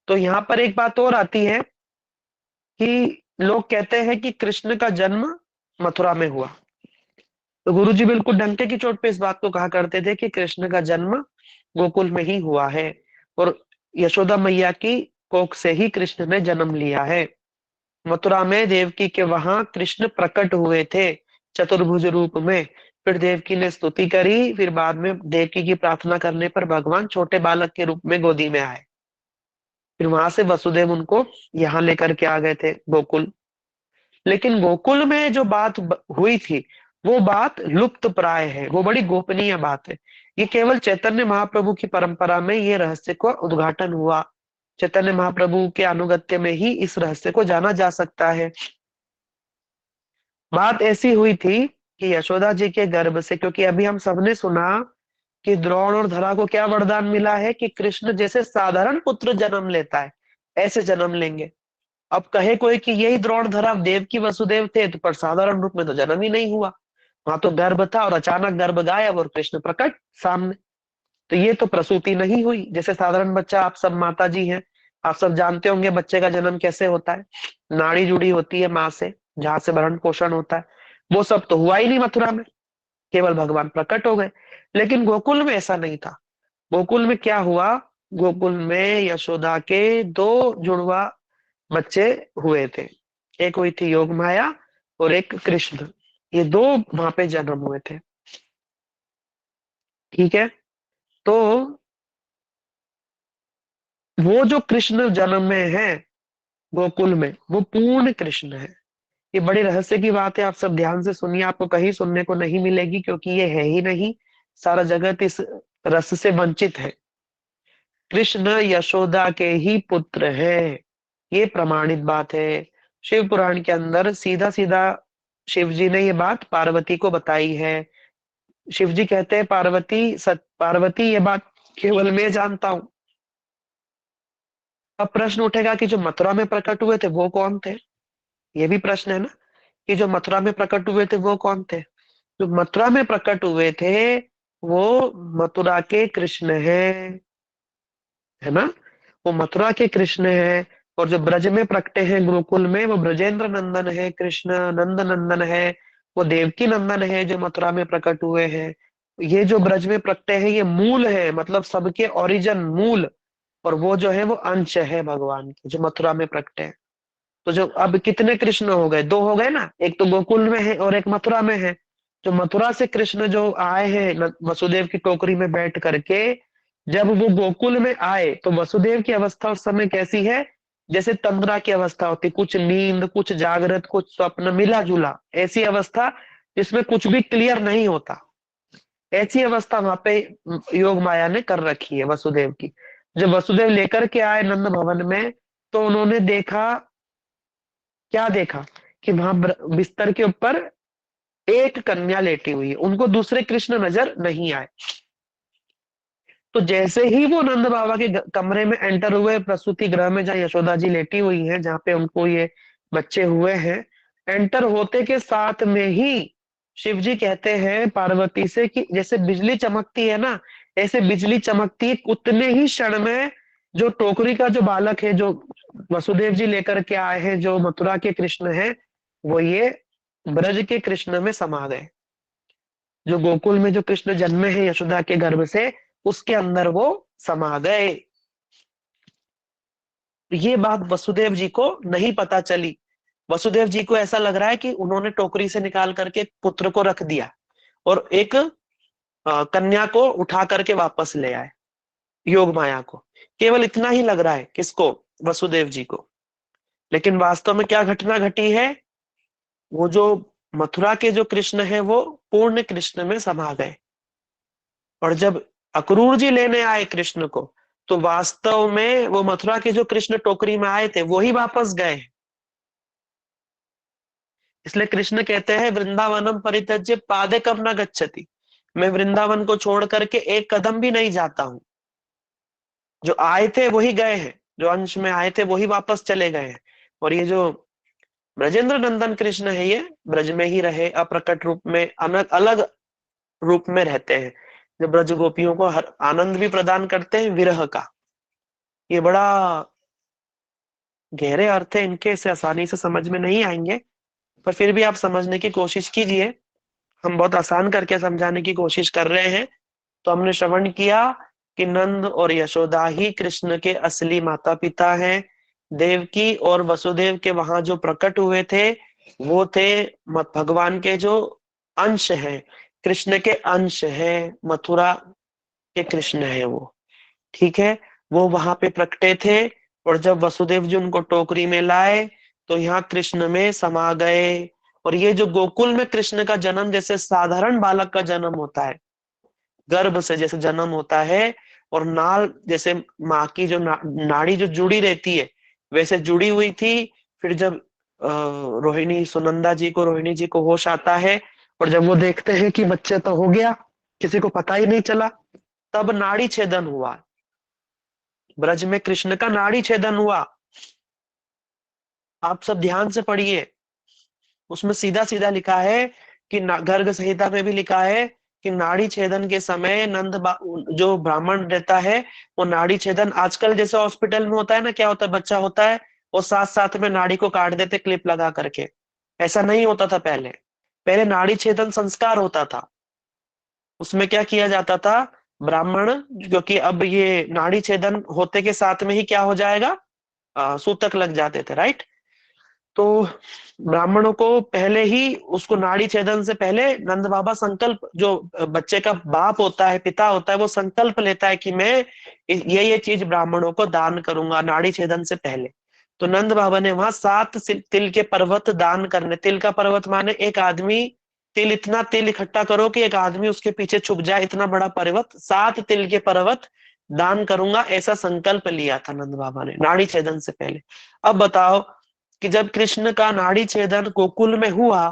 तो यहाँ पर एक बात और आती है कि लोग कहते हैं कि कृष्ण का जन्म मथुरा में हुआ। तो गुरुजी बिल्कुल डंके की चोट पे इस बात को कहा करते थे कि कृष्ण का जन्म गोकुल में ही हुआ है, और यशोदा मैया की कोख से ही कृष्ण ने जन्म लिया है। मथुरा में देवकी के वहां कृष्ण प्रकट हुए थे चतुर्भुज रूप में। फिर देवकी ने स्तुति करी, फिर बाद में देवकी की प्रार्थना करने पर भगवान छोटे बालक के रूप में गोदी में आए। फिर वहां से वसुदेव उनको यहाँ लेकर के आ गए थे गोकुल। लेकिन गोकुल में जो बात हुई थी, वो बात लुप्त प्राय है, वो बड़ी गोपनीय बात है। ये केवल चैतन्य महाप्रभु की परंपरा में ये रहस्य का उद्घाटन हुआ। चैतन्य महाप्रभु के अनुगत्य में ही इस रहस्य को जाना जा सकता है। बात ऐसी हुई थी कि यशोदा जी के गर्भ से, क्योंकि अभी हम सबने सुना कि द्रोण और धरा को क्या वरदान मिला है कि कृष्ण जैसे साधारण पुत्र जन्म लेता है, ऐसे जन्म लेंगे। अब कहे कोई कि यही द्रोण धरा देव की वसुदेव थे, तो पर साधारण रूप में तो जन्म ही नहीं हुआ। वहां तो गर्भ था और अचानक गर्भ गायब और कृष्ण प्रकट सामने। तो ये तो प्रसूति नहीं हुई जैसे साधारण बच्चा। आप सब माता जी हैं, आप सब जानते होंगे बच्चे का जन्म कैसे होता है। नाड़ी जुड़ी होती है माँ से, जहां से भरण पोषण होता है। वो सब तो हुआ ही नहीं मथुरा में, केवल भगवान प्रकट हो गए। लेकिन गोकुल में ऐसा नहीं था। गोकुल में क्या हुआ, गोकुल में यशोदा के दो जुड़वा बच्चे हुए थे। एक हुई थी योग माया और एक कृष्ण। ये दो वहां पे जन्म हुए थे। ठीक है। तो वो जो कृष्ण जन्म में है गोकुल में, वो पूर्ण कृष्ण है। ये बड़ी रहस्य की बात है, आप सब ध्यान से सुनिए। आपको कहीं सुनने को नहीं मिलेगी, क्योंकि ये है ही नहीं। सारा जगत इस रस से वंचित है। कृष्ण यशोदा के ही पुत्र हैं, ये प्रमाणित बात है। शिव पुराण के अंदर सीधा सीधा शिव जी ने ये बात पार्वती को बताई है। शिव जी कहते हैं पार्वती ये बात केवल मैं जानता हूं। अब प्रश्न उठेगा कि जो मथुरा में प्रकट हुए थे वो कौन थे। ये भी प्रश्न है ना, कि जो मथुरा में प्रकट हुए थे वो कौन थे। जो मथुरा में प्रकट हुए थे वो मथुरा के कृष्ण हैं, है ना। वो मथुरा के कृष्ण हैं। और जो ब्रज में प्रकटे हैं गोकुल में, वो ब्रजेंद्र नंदन है, कृष्ण नंद नंदन है। वो देवकी नंदन है जो मथुरा में प्रकट हुए हैं। ये जो ब्रज में प्रकटे हैं ये मूल है, मतलब सबके ओरिजिन मूल। और वो जो है वो अंश है भगवान के, जो मथुरा में प्रकटे हैं। तो जो अब कितने कृष्ण हो गए, दो हो गए ना, एक तो गोकुल में है और एक मथुरा में है। जो मथुरा से कृष्ण जो आए हैं वसुदेव की टोकरी में बैठ करके, जब वो गोकुल में आए तो वसुदेव की अवस्था उस समय कैसी है, जैसे तंद्रा की अवस्था होती, कुछ नींद कुछ जागृत कुछ स्वप्न मिला जुला, ऐसी अवस्था जिसमें कुछ भी क्लियर नहीं होता। ऐसी अवस्था वहां पे योग माया ने कर रखी है वसुदेव की। जब वसुदेव लेकर के आए नंद भवन में, तो उन्होंने देखा, क्या देखा, कि वहां बिस्तर के ऊपर एक कन्या लेटी हुई है, उनको दूसरे कृष्ण नजर नहीं आए। तो जैसे ही वो नंद बाबा के कमरे में एंटर हुए, प्रसूति गृह में जहाँ यशोदा जी लेटी हुई हैं, जहाँ पे उनको ये बच्चे हुए हैं, एंटर होते के साथ में ही शिव जी कहते हैं पार्वती से कि जैसे बिजली चमकती है ना, ऐसे बिजली चमकती है। उतने ही क्षण में जो टोकरी का जो बालक है, जो वसुदेव जी लेकर के आए हैं, जो मथुरा के कृष्ण हैं, वो ये ब्रज के कृष्ण में समा गए। जो गोकुल में जो कृष्ण जन्मे हैं यशोदा के गर्भ से, उसके अंदर वो समा गए। ये बात वसुदेव जी को नहीं पता चली। वसुदेव जी को ऐसा लग रहा है कि उन्होंने टोकरी से निकाल करके पुत्र को रख दिया और एक कन्या को उठा करके वापस ले आए, योग माया को। केवल इतना ही लग रहा है किसको, वसुदेव जी को। लेकिन वास्तव में क्या घटना घटी है, वो जो मथुरा के जो कृष्ण है वो पूर्ण कृष्ण में समा गए। और जब अक्रूर जी लेने आए कृष्ण को, तो वास्तव में वो मथुरा के जो कृष्ण टोकरी में आए थे वो ही वापस गए। इसलिए कृष्ण कहते हैं वृंदावनम परित्यज्य पादेकम न गच्छति। मैं वृंदावन को छोड़ करके एक कदम भी नहीं जाता हूं। जो आए थे वही गए हैं, जो अंश में आए थे वही वापस चले गए हैं। और ये जो ब्रजेंद्र नंदन कृष्ण है, ये ब्रज में ही रहे, अप्रकट रूप में अलग अलग रूप में रहते हैं, जो ब्रज गोपियों को हर आनंद भी प्रदान करते हैं विरह का। ये बड़ा गहरे अर्थ है इनके, इसे आसानी से समझ में नहीं आएंगे, पर फिर भी आप समझने की कोशिश कीजिए। हम बहुत आसान करके समझाने की कोशिश कर रहे हैं। तो हमने श्रवण किया कि नंद और यशोदा ही कृष्ण के असली माता पिता हैं। देवकी और वसुदेव के वहां जो प्रकट हुए थे वो थे भगवान के जो अंश हैं, कृष्ण के अंश हैं, मथुरा के कृष्ण है वो। ठीक है, वो वहां पे प्रकटे थे। और जब वसुदेव जी उनको टोकरी में लाए तो यहाँ कृष्ण में समा गए। और ये जो गोकुल में कृष्ण का जन्म जैसे साधारण बालक का जन्म होता है, गर्भ से जैसे जन्म होता है, और नाल जैसे माँ की जो नाड़ी जो जुड़ी रहती है वैसे जुड़ी हुई थी। फिर जब रोहिणी सुनंदा जी को, रोहिणी जी को होश आता है, और जब वो देखते हैं कि बच्चे तो हो गया, किसी को पता ही नहीं चला, तब नाड़ी छेदन हुआ। ब्रज में कृष्ण का नाड़ी छेदन हुआ। आप सब ध्यान से पढ़िए, उसमें सीधा सीधा लिखा है कि गर्ग संहिता में भी लिखा है कि नाड़ी छेदन के समय जो ब्राह्मण रहता है वो नाड़ी छेदन, आजकल जैसे हॉस्पिटल में होता है ना, क्या होता है, बच्चा होता है वो साथ साथ में नाड़ी को काट देते क्लिप लगा करके। ऐसा नहीं होता था पहले। पहले नाड़ी छेदन संस्कार होता था। उसमें क्या किया जाता था, ब्राह्मण, क्योंकि अब ये नाड़ी छेदन होते के साथ में ही क्या हो जाएगा, सूतक लग जाते थे, राइट। तो ब्राह्मणों को पहले ही उसको नाड़ी छेदन से पहले नंद बाबा संकल्प, जो बच्चे का बाप होता है, पिता होता है, वो संकल्प लेता है कि मैं ये चीज ब्राह्मणों को दान करूंगा नाड़ी छेदन से पहले। तो नंद बाबा ने वहां 7 तिल के पर्वत दान करने। तिल का पर्वत माने एक आदमी, तिल, इतना तिल इकट्ठा करो कि एक आदमी उसके पीछे छुप जाए, इतना बड़ा पर्वत, 7 तिल के पर्वत दान करूंगा, ऐसा संकल्प लिया था नंद बाबा ने नाड़ी छेदन से पहले। अब बताओ कि जब कृष्ण का नाड़ी छेदन गोकुल में हुआ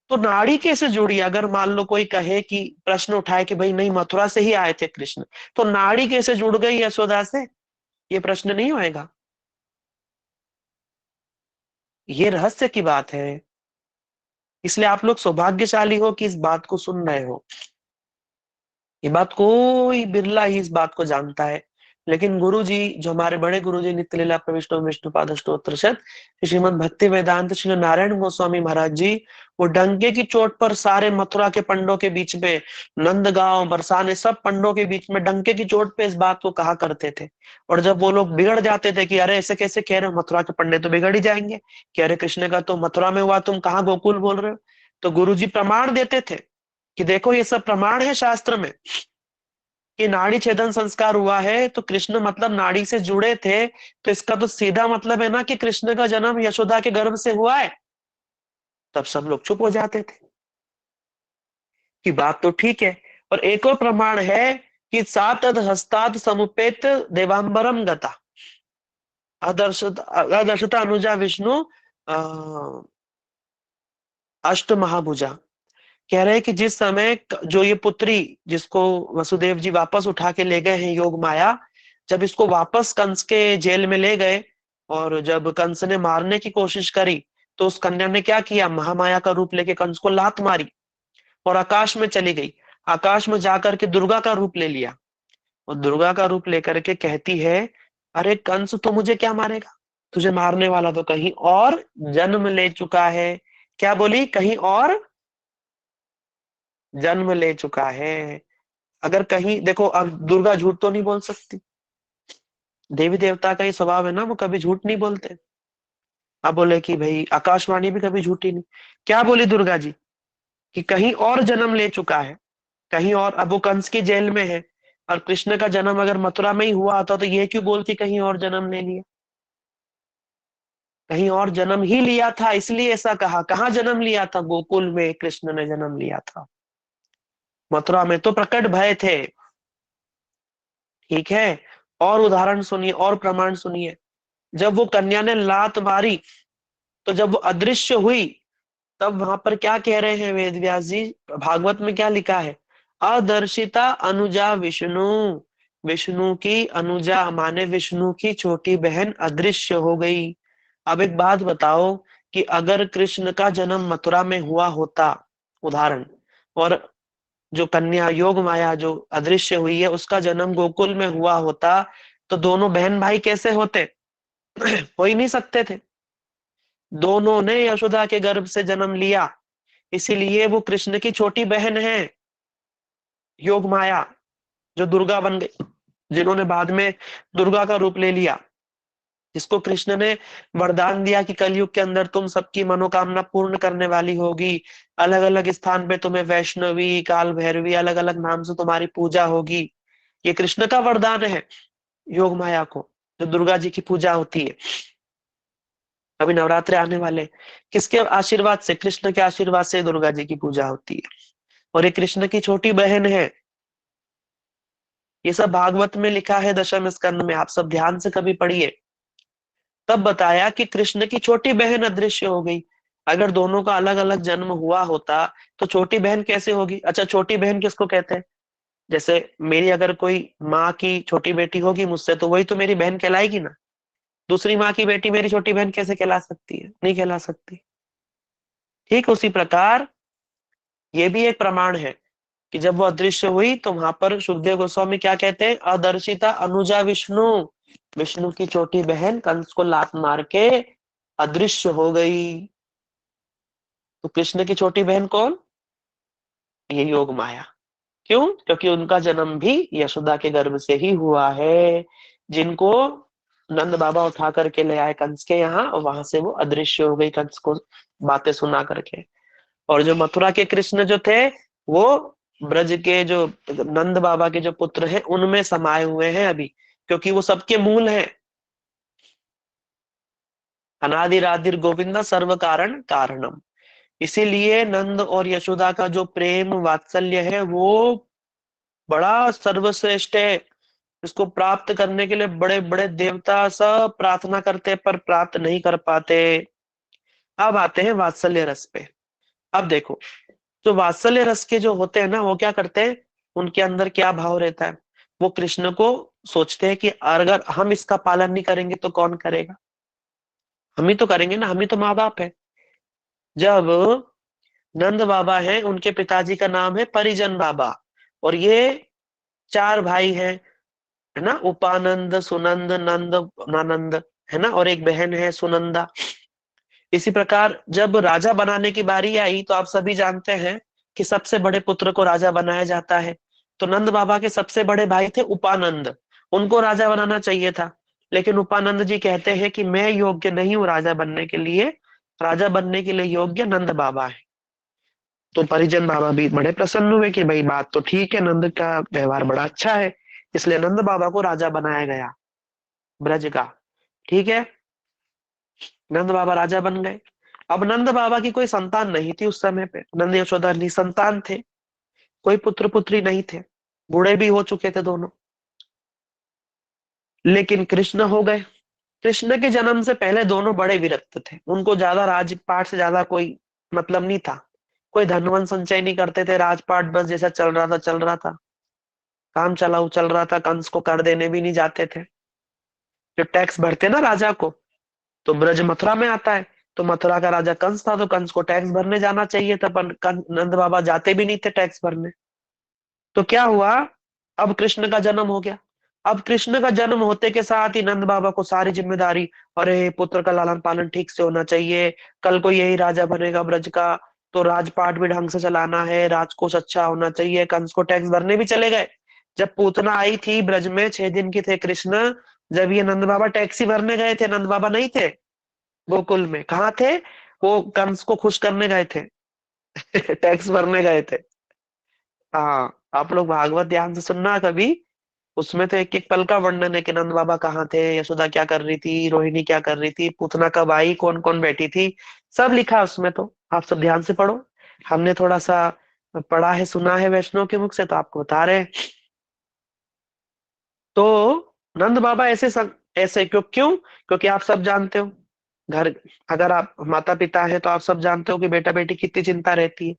तो नाड़ी कैसे जुड़ी। अगर मान लो कोई कहे कि, प्रश्न उठाए कि भाई नहीं मथुरा से ही आए थे कृष्ण, तो नाड़ी कैसे जुड़ गई यशोदा से, ये प्रश्न नहीं होएगा। ये रहस्य की बात है। इसलिए आप लोग सौभाग्यशाली हो कि इस बात को सुन रहे हो। ये बात कोई बिरला ही इस बात को जानता है। लेकिन गुरु जी, जो हमारे बड़े गुरु जी नित्य लीला प्रविष्टो विष्णुपाद अष्टोत्तर शत श्रीमद भक्ति वेदांत श्री नारायण गोस्वामी महाराज जी, वो डंके की चोट पर सारे मथुरा के पंडों के बीच में, नंदगांव बरसाने सब पंडों के बीच में डंके की चोट पे इस बात को कहा करते थे। और जब वो लोग बिगड़ जाते थे कि अरे ऐसे कैसे कह रहे हो, मथुरा के पंडे तो बिगड़ ही जाएंगे, कि अरे कृष्ण का तो मथुरा में हुआ, तुम कहाँ गोकुल बोल रहे हो। तो गुरु जी प्रमाण देते थे कि देखो ये सब प्रमाण है शास्त्र में कि नाड़ी छेदन संस्कार हुआ है तो कृष्ण मतलब नाड़ी से जुड़े थे, तो इसका तो सीधा मतलब है ना कि कृष्ण का जन्म यशोदा के गर्भ से हुआ है। तब सब लोग चुप हो जाते थे कि बात तो ठीक है। और एक और प्रमाण है कि सात हस्ताद समुपेत देवांबरम गता, अदर्शता अनुजा विष्णु अष्ट महाभुजा। कह रहे हैं कि जिस समय जो ये पुत्री, जिसको वसुदेव जी वापस उठा के ले गए हैं योग माया, जब इसको वापस कंस के जेल में ले गए और जब कंस ने मारने की कोशिश करी, तो उस कन्या ने क्या किया, महामाया का रूप लेके कंस को लात मारी और आकाश में चली गई। आकाश में जाकर के दुर्गा का रूप ले लिया, और दुर्गा का रूप लेकर के कहती है, अरे कंस तो मुझे क्या मारेगा, तुझे मारने वाला तो कहीं और जन्म ले चुका है। क्या बोली, कहीं और जन्म ले चुका है। अगर कहीं देखो, अब दुर्गा झूठ तो नहीं बोल सकती, देवी देवता का ही स्वभाव है ना, वो कभी झूठ नहीं बोलते। अब बोले कि भाई आकाशवाणी भी कभी झूठी नहीं। क्या बोली दुर्गा जी, कि कहीं और जन्म ले चुका है, कहीं और। अब वो कंस की जेल में है, और कृष्ण का जन्म अगर मथुरा में ही हुआ होता तो ये क्यों बोलती कहीं और जन्म ले लिया। कहीं और जन्म ही लिया था, इसलिए ऐसा कहा। कहाँ जन्म लिया था, गोकुल में कृष्ण ने जन्म लिया था। मथुरा में तो प्रकट भय थे। ठीक है, और उदाहरण सुनिए, और प्रमाण सुनिए। जब वो कन्या ने लात मारी, तो जब वो अदृश्य हुई, तब वहां पर क्या कह रहे हैं वेद व्यास जी, भागवत में क्या लिखा है, अदर्शिता अनुजा विष्णु। विष्णु की अनुजा माने विष्णु की छोटी बहन अदृश्य हो गई। अब एक बात बताओ कि अगर कृष्ण का जन्म मथुरा में हुआ होता, उदाहरण, और जो कन्या योग माया जो अदृश्य हुई है उसका जन्म गोकुल में हुआ होता, तो दोनों बहन भाई कैसे होते, हो ही नहीं सकते थे। दोनों ने यशोदा के गर्भ से जन्म लिया, इसीलिए वो कृष्ण की छोटी बहन है, योग माया, जो दुर्गा बन गई, जिन्होंने बाद में दुर्गा का रूप ले लिया, जिसको कृष्ण ने वरदान दिया कि कलयुग के अंदर तुम सबकी मनोकामना पूर्ण करने वाली होगी। अलग अलग स्थान पे तुम्हें वैष्णवी, काल भैरवी, अलग अलग नाम से तुम्हारी पूजा होगी। ये कृष्ण का वरदान है योग माया को। जो दुर्गा जी की पूजा होती है, अभी नवरात्रे आने वाले, किसके आशीर्वाद से? कृष्ण के आशीर्वाद से दुर्गा जी की पूजा होती है। और ये कृष्ण की छोटी बहन है। ये सब भागवत में लिखा है, दशम स्कंद में, आप सब ध्यान से कभी पढ़िए। तब बताया कि कृष्ण की छोटी बहन अदृश्य हो गई। अगर दोनों का अलग अलग जन्म हुआ होता तो छोटी बहन कैसे होगी? अच्छा, छोटी बहन किसको कहते हैं? जैसे मेरी अगर कोई माँ की छोटी बेटी होगी मुझसे, तो वही तो मेरी बहन कहलाएगी ना। दूसरी माँ की बेटी मेरी छोटी बहन कैसे कहला सकती है? नहीं कहला सकती। ठीक उसी प्रकार ये भी एक प्रमाण है कि जब वो अदृश्य हुई तो वहां पर सुखदेव गोस्वामी क्या कहते हैं? अदर्शिता अनुजा विष्णु। विष्णु की छोटी बहन कंस को लात मार के अदृश्य हो गई। तो कृष्ण की छोटी बहन कौन? ये योग माया। क्यों? क्योंकि उनका जन्म भी यशोदा के गर्भ से ही हुआ है, जिनको नंद बाबा उठा करके ले आए कंस के यहाँ, और वहां से वो अदृश्य हो गई कंस को बातें सुना करके। और जो मथुरा के कृष्ण जो थे, वो ब्रज के जो नंद बाबा के जो पुत्र हैं उनमें समाये हुए हैं अभी, क्योंकि वो सबके मूल हैं। अनादिरादिर गोविंदा सर्व कारण कारणम। इसीलिए नंद और यशोदा का जो प्रेम वात्सल्य है वो बड़ा सर्वश्रेष्ठ है। इसको प्राप्त करने के लिए बड़े बड़े देवता सब प्रार्थना करते पर प्राप्त नहीं कर पाते। अब आते हैं वात्सल्य रस पे। अब देखो, जो वात्सल्य रस के जो होते हैं ना, वो क्या करते हैं? उनके अंदर क्या भाव रहता है? वो कृष्ण को सोचते हैं कि अगर हम इसका पालन नहीं करेंगे तो कौन करेगा? हम ही तो करेंगे ना, हम ही तो माँ बाप है। जब नंद बाबा हैं, उनके पिताजी का नाम है परिजन बाबा, और ये चार भाई हैं, है ना, उपानंद, सुनंद, नंद, नानंद, है ना, और एक बहन है सुनंदा। इसी प्रकार जब राजा बनाने की बारी आई तो आप सभी जानते हैं कि सबसे बड़े पुत्र को राजा बनाया जाता है। तो नंद बाबा के सबसे बड़े भाई थे उपानंद, उनको राजा बनाना चाहिए था। लेकिन उपानंद जी कहते हैं कि मैं योग्य नहीं हूँ राजा बनने के लिए, राजा बनने के लिए योग्य नंद बाबा है। तो परिजन बाबा भी बड़े प्रसन्न हुए कि भाई बात तो ठीक है, नंद का व्यवहार बड़ा अच्छा है, इसलिए नंद बाबा को राजा बनाया गया ब्रज का। ठीक है, नंद बाबा राजा बन गए। अब नंद बाबा की कोई संतान नहीं थी उस समय पे, नंद यशोदा निसंतान थे, कोई पुत्र पुत्री नहीं थे, बूढ़े भी हो चुके थे दोनों। लेकिन कृष्ण हो गए। कृष्ण के जन्म से पहले दोनों बड़े विरक्त थे, उनको ज्यादा राजपाट से ज्यादा कोई मतलब नहीं था। कोई धनवन संचय नहीं करते थे, राजपाट बस जैसा चल रहा था चल रहा था, काम चलाऊ चल रहा था, कंस को कर देने भी नहीं जाते थे। जो टैक्स भरते ना राजा को, तो ब्रज मथुरा में आता है, तो मथुरा का राजा कंस था, तो कंस को टैक्स भरने जाना चाहिए था, पर नंद बाबा जाते भी नहीं थे टैक्स भरने। तो क्या हुआ? अब कृष्ण का जन्म हो गया। अब कृष्ण का जन्म होते के साथ ही नंद बाबा को सारी जिम्मेदारी, अरे पुत्र का लालन पालन ठीक से होना चाहिए, कल को यही राजा बनेगा ब्रज का, तो राजपाट भी ढंग से चलाना है, राजकोष अच्छा होना चाहिए। कंस को टैक्स भरने भी चले गए। जब पूतना आई थी ब्रज में, 6 दिन की थे कृष्ण, जब ये नंद बाबा टैक्सी भरने गए थे, नंद बाबा नहीं थे गोकुल में, कहाँ थे? वो कंस को खुश करने गए थे। टैक्स भरने गए थे। हाँ, आप लोग भागवत ध्यान से सुनना कभी, उसमें तो एक एक पल का वर्णन है कि नंद बाबा कहाँ थे, यशोदा क्या कर रही थी, रोहिणी क्या कर रही थी, पूतना कब आई, कौन कौन बैठी थी, सब लिखा है उसमें। तो आप सब ध्यान से पढ़ो। हमने थोड़ा सा पढ़ा है, सुना है वैष्णव के मुख से, तो आपको बता रहे हैं। तो नंद बाबा ऐसे क्यों क्यों? क्योंकि आप सब जानते हो, घर, अगर आप माता पिता है तो आप सब जानते हो कि बेटा बेटी कितनी चिंता रहती है।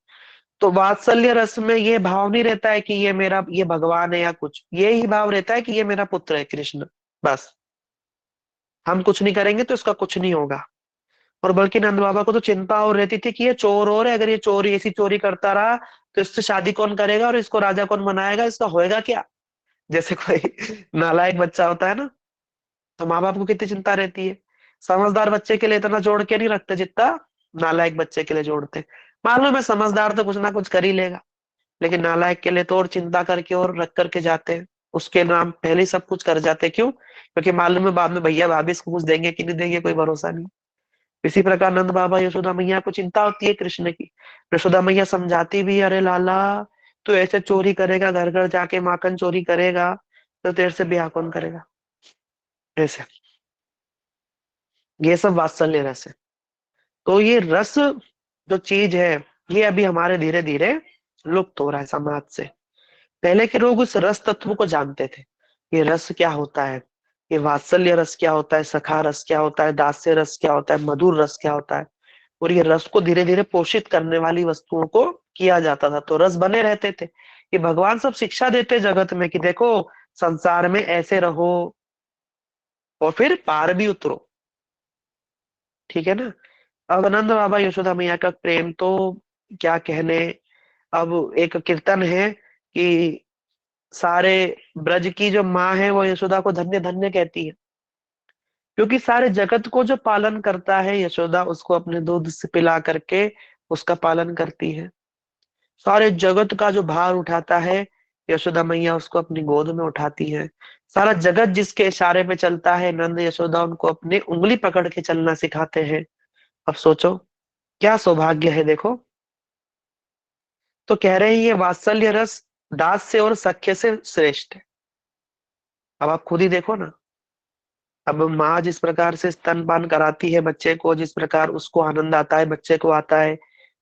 तो वात्सल्य रस में ये भाव नहीं रहता है कि ये मेरा, ये भगवान है या कुछ, ये ही भाव रहता है कि ये मेरा पुत्र है कृष्ण, बस। हम कुछ नहीं करेंगे तो इसका कुछ नहीं होगा। और बल्कि नंद बाबा को तो चिंता और रहती थी कि ये चोर और है, अगर ये चोरी ऐसी चोरी करता रहा तो इससे शादी कौन करेगा और इसको राजा कौन बनाएगा, इसका होएगा क्या? जैसे कोई नालायक बच्चा होता है ना, तो माँ बाप को कितनी चिंता रहती है। समझदार बच्चे के लिए इतना जोड़ के नहीं रखते जितना नालायक बच्चे के लिए जोड़ते। मालूम है समझदार तो कुछ ना कुछ कर ही लेगा, लेकिन नालायक के लिए तो और चिंता करके और रख करके जाते हैं, उसके नाम पहले ही सब कुछ कर जाते हैं। क्यों? क्योंकि मालूम है बाद में भैया भाभी इसको कुछ देंगे कि नहीं देंगे, कोई भरोसा नहीं। इसी प्रकार नंद बाबा यशोदा मैया को चिंता होती है कृष्ण की। यशोदा मैया समझाती भी, अरे लाला, तू ऐसे चोरी करेगा, घर घर जाके माखन चोरी करेगा, तो तेरे से ब्याह कौन करेगा? ऐसे, ये सब वात्सल्य रस है। तो ये रस जो चीज है, ये अभी हमारे धीरे धीरे लुप्त हो रहा है समाज से। पहले के लोग उस रस तत्व को जानते थे, ये रस क्या होता है, ये वात्सल्य रस क्या होता है, सखा रस क्या होता है, दास्य रस क्या होता है, मधुर रस क्या होता है। और ये रस को धीरे धीरे पोषित करने वाली वस्तुओं को किया जाता था, तो रस बने रहते थे। ये भगवान सब शिक्षा देते जगत में कि देखो, संसार में ऐसे रहो और फिर पार भी उतरो। ठीक है ना। अब नंद बाबा यशोदा मैया का प्रेम तो क्या कहने। अब एक कीर्तन है कि सारे ब्रज की जो माँ है वो यशोदा को धन्य धन्य कहती है, क्योंकि सारे जगत को जो पालन करता है यशोदा, उसको अपने दूध से पिला करके उसका पालन करती है। सारे जगत का जो भार उठाता है यशोदा मैया, उसको अपनी गोद में उठाती है। सारा जगत जिसके इशारे पे चलता है, नंद यशोदा उनको अपनी उंगली पकड़ के चलना सिखाते हैं। अब सोचो, क्या सौभाग्य है देखो। तो कह रहे हैं ये वात्सल्य रस दास्य और सख्य से श्रेष्ठ है। अब आप खुद ही देखो ना, अब माँ जिस प्रकार से स्तनपान कराती है बच्चे को, जिस प्रकार उसको आनंद आता है, बच्चे को आता है,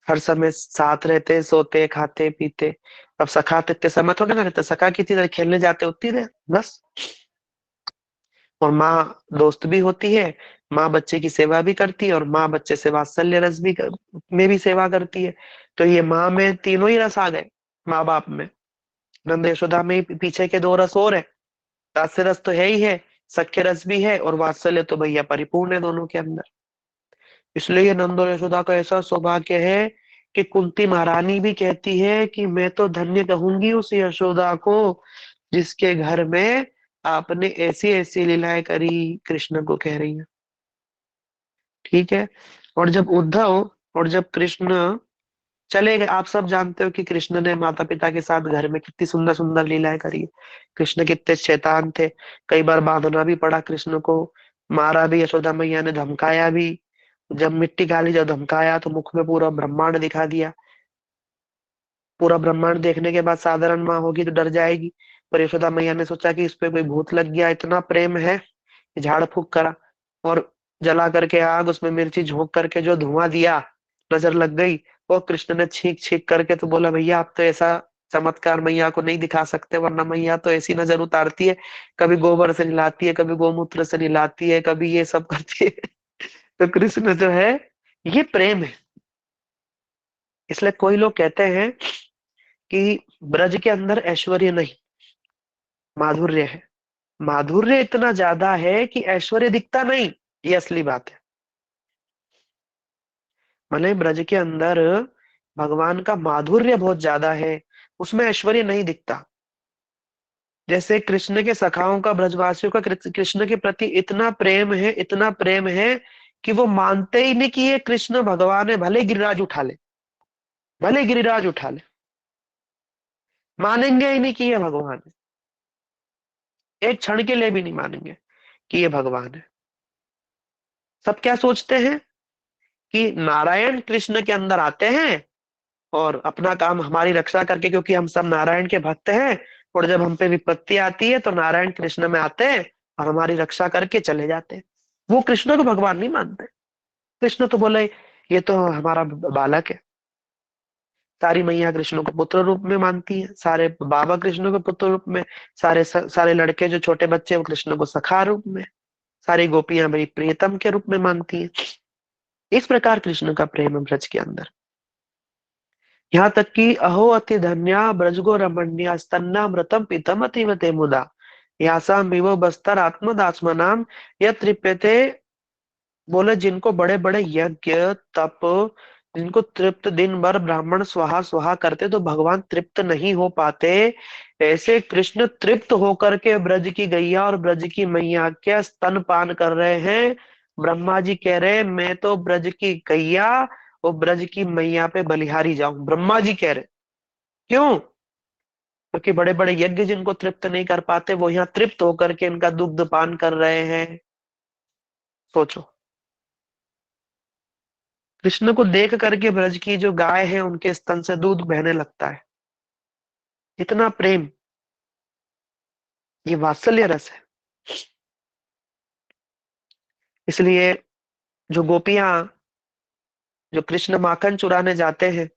हर समय साथ रहते, सोते, खाते, पीते। अब सखा तो इतने समय थोड़े ना रहते, सखा कितनी देर खेलने जाते, उतनी देर बस। और माँ दोस्त भी होती है, माँ बच्चे की सेवा भी करती है, और माँ बच्चे से वात्सल्य रस भी में भी सेवा करती है। तो ये माँ में तीनों ही रस आ गए, माँ बाप में। नंद यशोदा में ही पीछे के दो रस और है। दास्य रस तो है ही है, सख्य रस भी है, और वात्सल्य तो भैया परिपूर्ण है दोनों के अंदर। इसलिए नंद और यशोदा का ऐसा सौभाग्य है कि कुंती महारानी भी कहती है कि मैं तो धन्य कहूंगी उस यशोदा को जिसके घर में आपने ऐसी ऐसी लीलाएं करी। कृष्ण को कह रही है। ठीक है। और जब उद्धव और जब कृष्ण चले गए, आप सब जानते हो कि कृष्ण ने माता पिता के साथ घर में कितनी सुंदर सुंदर लीलाएं करी है। कृष्ण कितने शैतान थे, कई बार बांधना भी पड़ा कृष्ण को, मारा भी, यशोदा मैया ने धमकाया भी। जब मिट्टी खाली, जब धमकाया तो मुख में पूरा ब्रह्मांड दिखा दिया। पूरा ब्रह्मांड देखने के बाद साधारण माँ होगी तो डर जाएगी, पर यशोदा मैया ने सोचा कि इस पे कोई भूत लग गया, इतना प्रेम है कि झाड़ फूक करा, और जला करके आग, उसमें मिर्ची झोंक करके जो धुआं दिया, नजर लग गई। और कृष्ण ने छींक छींक करके तो बोला, भैया आप तो ऐसा चमत्कार मैया को नहीं दिखा सकते, वरना मैया तो ऐसी नजर उतारती है, कभी गोबर से नहलाती है, कभी गोमूत्र से नहलाती है, कभी ये सब करती है। तो कृष्ण जो है, ये प्रेम है। इसलिए कोई लोग कहते हैं कि ब्रज के अंदर ऐश्वर्य नहीं, माधुर्य है। माधुर्य इतना ज्यादा है कि ऐश्वर्य दिखता नहीं, ये असली बात है। भले ब्रज के अंदर भगवान का माधुर्य बहुत ज्यादा है, उसमें ऐश्वर्य नहीं दिखता। जैसे कृष्ण के सखाओं का, ब्रजवासियों का कृष्ण के प्रति इतना प्रेम है, इतना प्रेम है कि वो मानते ही नहीं कि ये कृष्ण भगवान है, भले गिरिराज उठा ले, भले गिरिराज उठा ले, मानेंगे ही नहीं कि ये भगवान है। एक क्षण के लिए भी नहीं मानेंगे कि ये भगवान है। सब क्या सोचते हैं कि नारायण कृष्ण के अंदर आते हैं और अपना काम हमारी रक्षा करके, क्योंकि हम सब नारायण के भक्त हैं, और जब हम पे विपत्ति आती है तो नारायण कृष्ण में आते हैं और हमारी रक्षा करके चले जाते हैं। वो कृष्ण को भगवान नहीं मानते। कृष्ण तो बोले ये तो हमारा बालक है। सारी मैया कृष्ण को पुत्र रूप में मानती है, सारे बाबा कृष्ण को पुत्र रूप में, सारे लड़के जो छोटे बच्चे हैं, वो कृष्ण को सखा रूप में, सारी गोपियां मेरी प्रियतम के रूप में मानती हैं। इस प्रकार कृष्ण का प्रेम है ब्रज के अंदर। यहाँ तक कि अहो अति धन्या ब्रजगो रमण्या स्तन्नामृतम पीतम अतीव ते मुदा यासाम विवो बस्तर आत्मदात्मनाम यह तृप्यते। बोले जिनको बड़े बड़े यज्ञ, तप, जिनको तृप्त दिन भर ब्राह्मण स्वाहा स्वाहा करते तो भगवान तृप्त नहीं हो पाते, ऐसे कृष्ण तृप्त होकर के ब्रज की गैया और ब्रज की मैया के स्तन पान कर रहे हैं। ब्रह्मा जी कह रहे हैं मैं तो ब्रज की गैया और ब्रज की मैया पे बलिहारी जाऊं, ब्रह्मा जी कह रहे। क्यों? क्योंकि बड़े बड़े यज्ञ जिनको तृप्त नहीं कर पाते, वो यहाँ तृप्त होकर के इनका दुग्ध पान कर रहे हैं। सोचो, कृष्ण को देख करके ब्रज की जो गाय है उनके स्तन से दूध बहने लगता है। इतना प्रेम, ये वात्सल्य रस है। इसलिए जो गोपियां, जो कृष्ण माखन चुराने जाते हैं,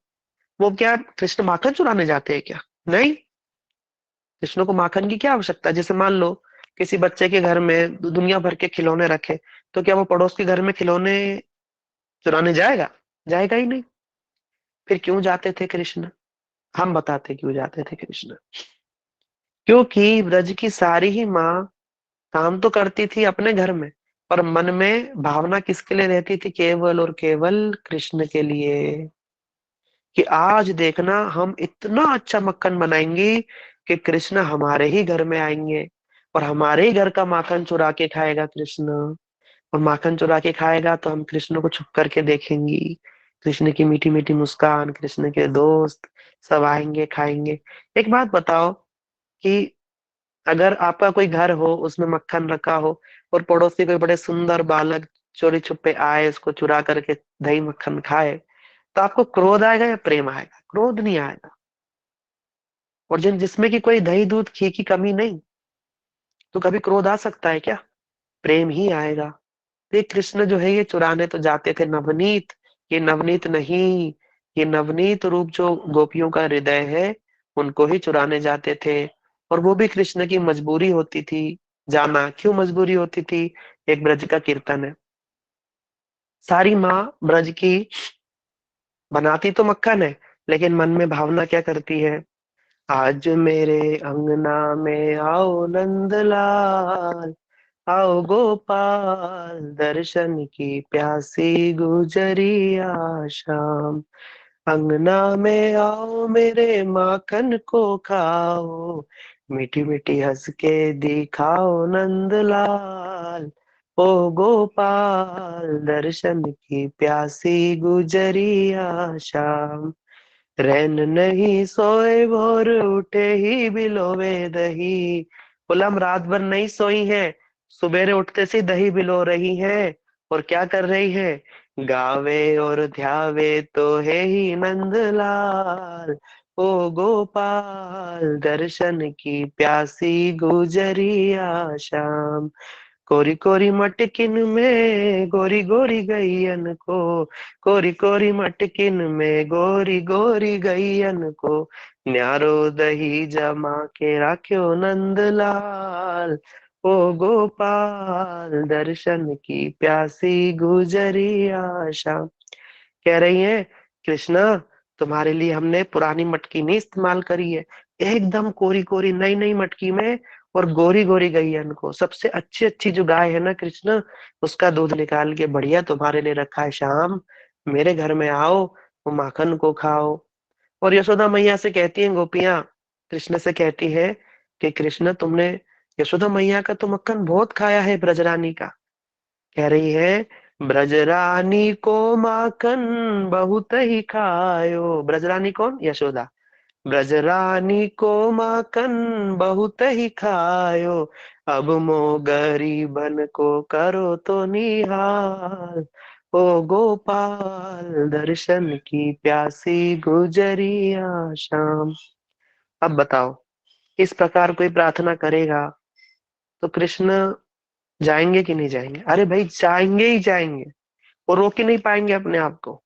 वो क्या कृष्ण माखन चुराने जाते हैं क्या? नहीं। कृष्ण को माखन की क्या आवश्यकता है? जैसे मान लो किसी बच्चे के घर में दुनिया भर के खिलौने रखे, तो क्या वो पड़ोस के घर में खिलौने चुराने जाएगा? जाएगा ही नहीं। फिर क्यों जाते थे कृष्ण? हम बताते क्यों जाते थे कृष्ण। क्योंकि ब्रज की सारी ही माँ काम तो करती थी अपने घर में, पर मन में भावना किसके लिए रहती थी? केवल और केवल कृष्ण के लिए। कि आज देखना हम इतना अच्छा मक्खन बनाएंगे कि कृष्ण हमारे ही घर में आएंगे, और हमारे ही घर का माखन चुरा के खाएगा कृष्ण। और माखन चुरा के खाएगा तो हम कृष्ण को छुप करके देखेंगी। कृष्ण की मीठी मीठी मुस्कान, कृष्ण के दोस्त सब आएंगे खाएंगे। एक बात बताओ कि अगर आपका कोई घर हो, उसमें मक्खन रखा हो, और पड़ोसी कोई बड़े सुंदर बालक चोरी छुपे आए, उसको चुरा करके दही मक्खन खाए, तो आपको क्रोध आएगा या प्रेम आएगा? क्रोध नहीं आएगा। और जिसमें कि कोई दही दूध घी की कमी नहीं, तो कभी क्रोध आ सकता है क्या? प्रेम ही आएगा। तो ये कृष्ण जो है, ये चुराने तो जाते थे नवनीत। ये नवनीत नहीं, ये नवनीत रूप जो गोपियों का हृदय है, उनको ही चुराने जाते थे। और वो भी कृष्ण की मजबूरी होती थी जाना। क्यों मजबूरी होती थी? एक ब्रज का कीर्तन है। सारी माँ ब्रज की बनाती तो मक्खन है, लेकिन मन में भावना क्या करती है? आज मेरे अंगना में आओ नंदलाल, आओ गोपाल, दर्शन की प्यासी गुजरिया शाम। अंगना में आओ मेरे माखन को खाओ, मीठी मीठी हंस के दिखाओ नंदलाल। ओ गोपाल, दर्शन की प्यासी गुजरिया शाम। रैन नहीं सोए भोर उठे ही बिलोवे दही। बोला हम रात भर नहीं सोई हैं, सुबेरे उठते से दही बिलो रही हैं। और क्या कर रही है? गावे और ध्यावे तो है ही नंदलाल। ओ गोपाल, दर्शन की प्यासी गुजरिया शाम। कोरी कोरी मटकिन में गोरी गोरी गैयन को, कोरी कोरी मटकिन में गोरी गोरी गैयन को, न्यारो दही जमा के राख्यो नंदलाल। ओ गोपाल, दर्शन की प्यासी गुजरिया शाम। कह रही है कृष्णा, तुम्हारे लिए हमने पुरानी मटकी नहीं इस्तेमाल करी है, एकदम कोरी कोरी नई नई मटकी में, और गोरी गोरी गैयन को, सबसे अच्छी अच्छी जो गाय है ना कृष्ण, उसका दूध निकाल के बढ़िया तुम्हारे लिए रखा है शाम। मेरे घर में आओ, वो माखन को खाओ। और यशोदा मैया से कहती हैं गोपियां, कृष्ण से कहती है कि कृष्ण तुमने यशोदा मैया का तो मक्खन बहुत खाया है ब्रजरानी का। कह रही है ब्रजरानी को माखन बहुत ही खायो। ब्रजरानी कौन? यशोदा। ब्रजरानी को माखन बहुत ही खायो, अब मो गरीबन को करो तो निहाल। ओ गोपाल, दर्शन की प्यासी गुजरिया शाम। अब बताओ, इस प्रकार कोई प्रार्थना करेगा तो कृष्ण जाएंगे कि नहीं जाएंगे? अरे भाई जाएंगे ही जाएंगे, वो रोक ही नहीं पाएंगे अपने आप को।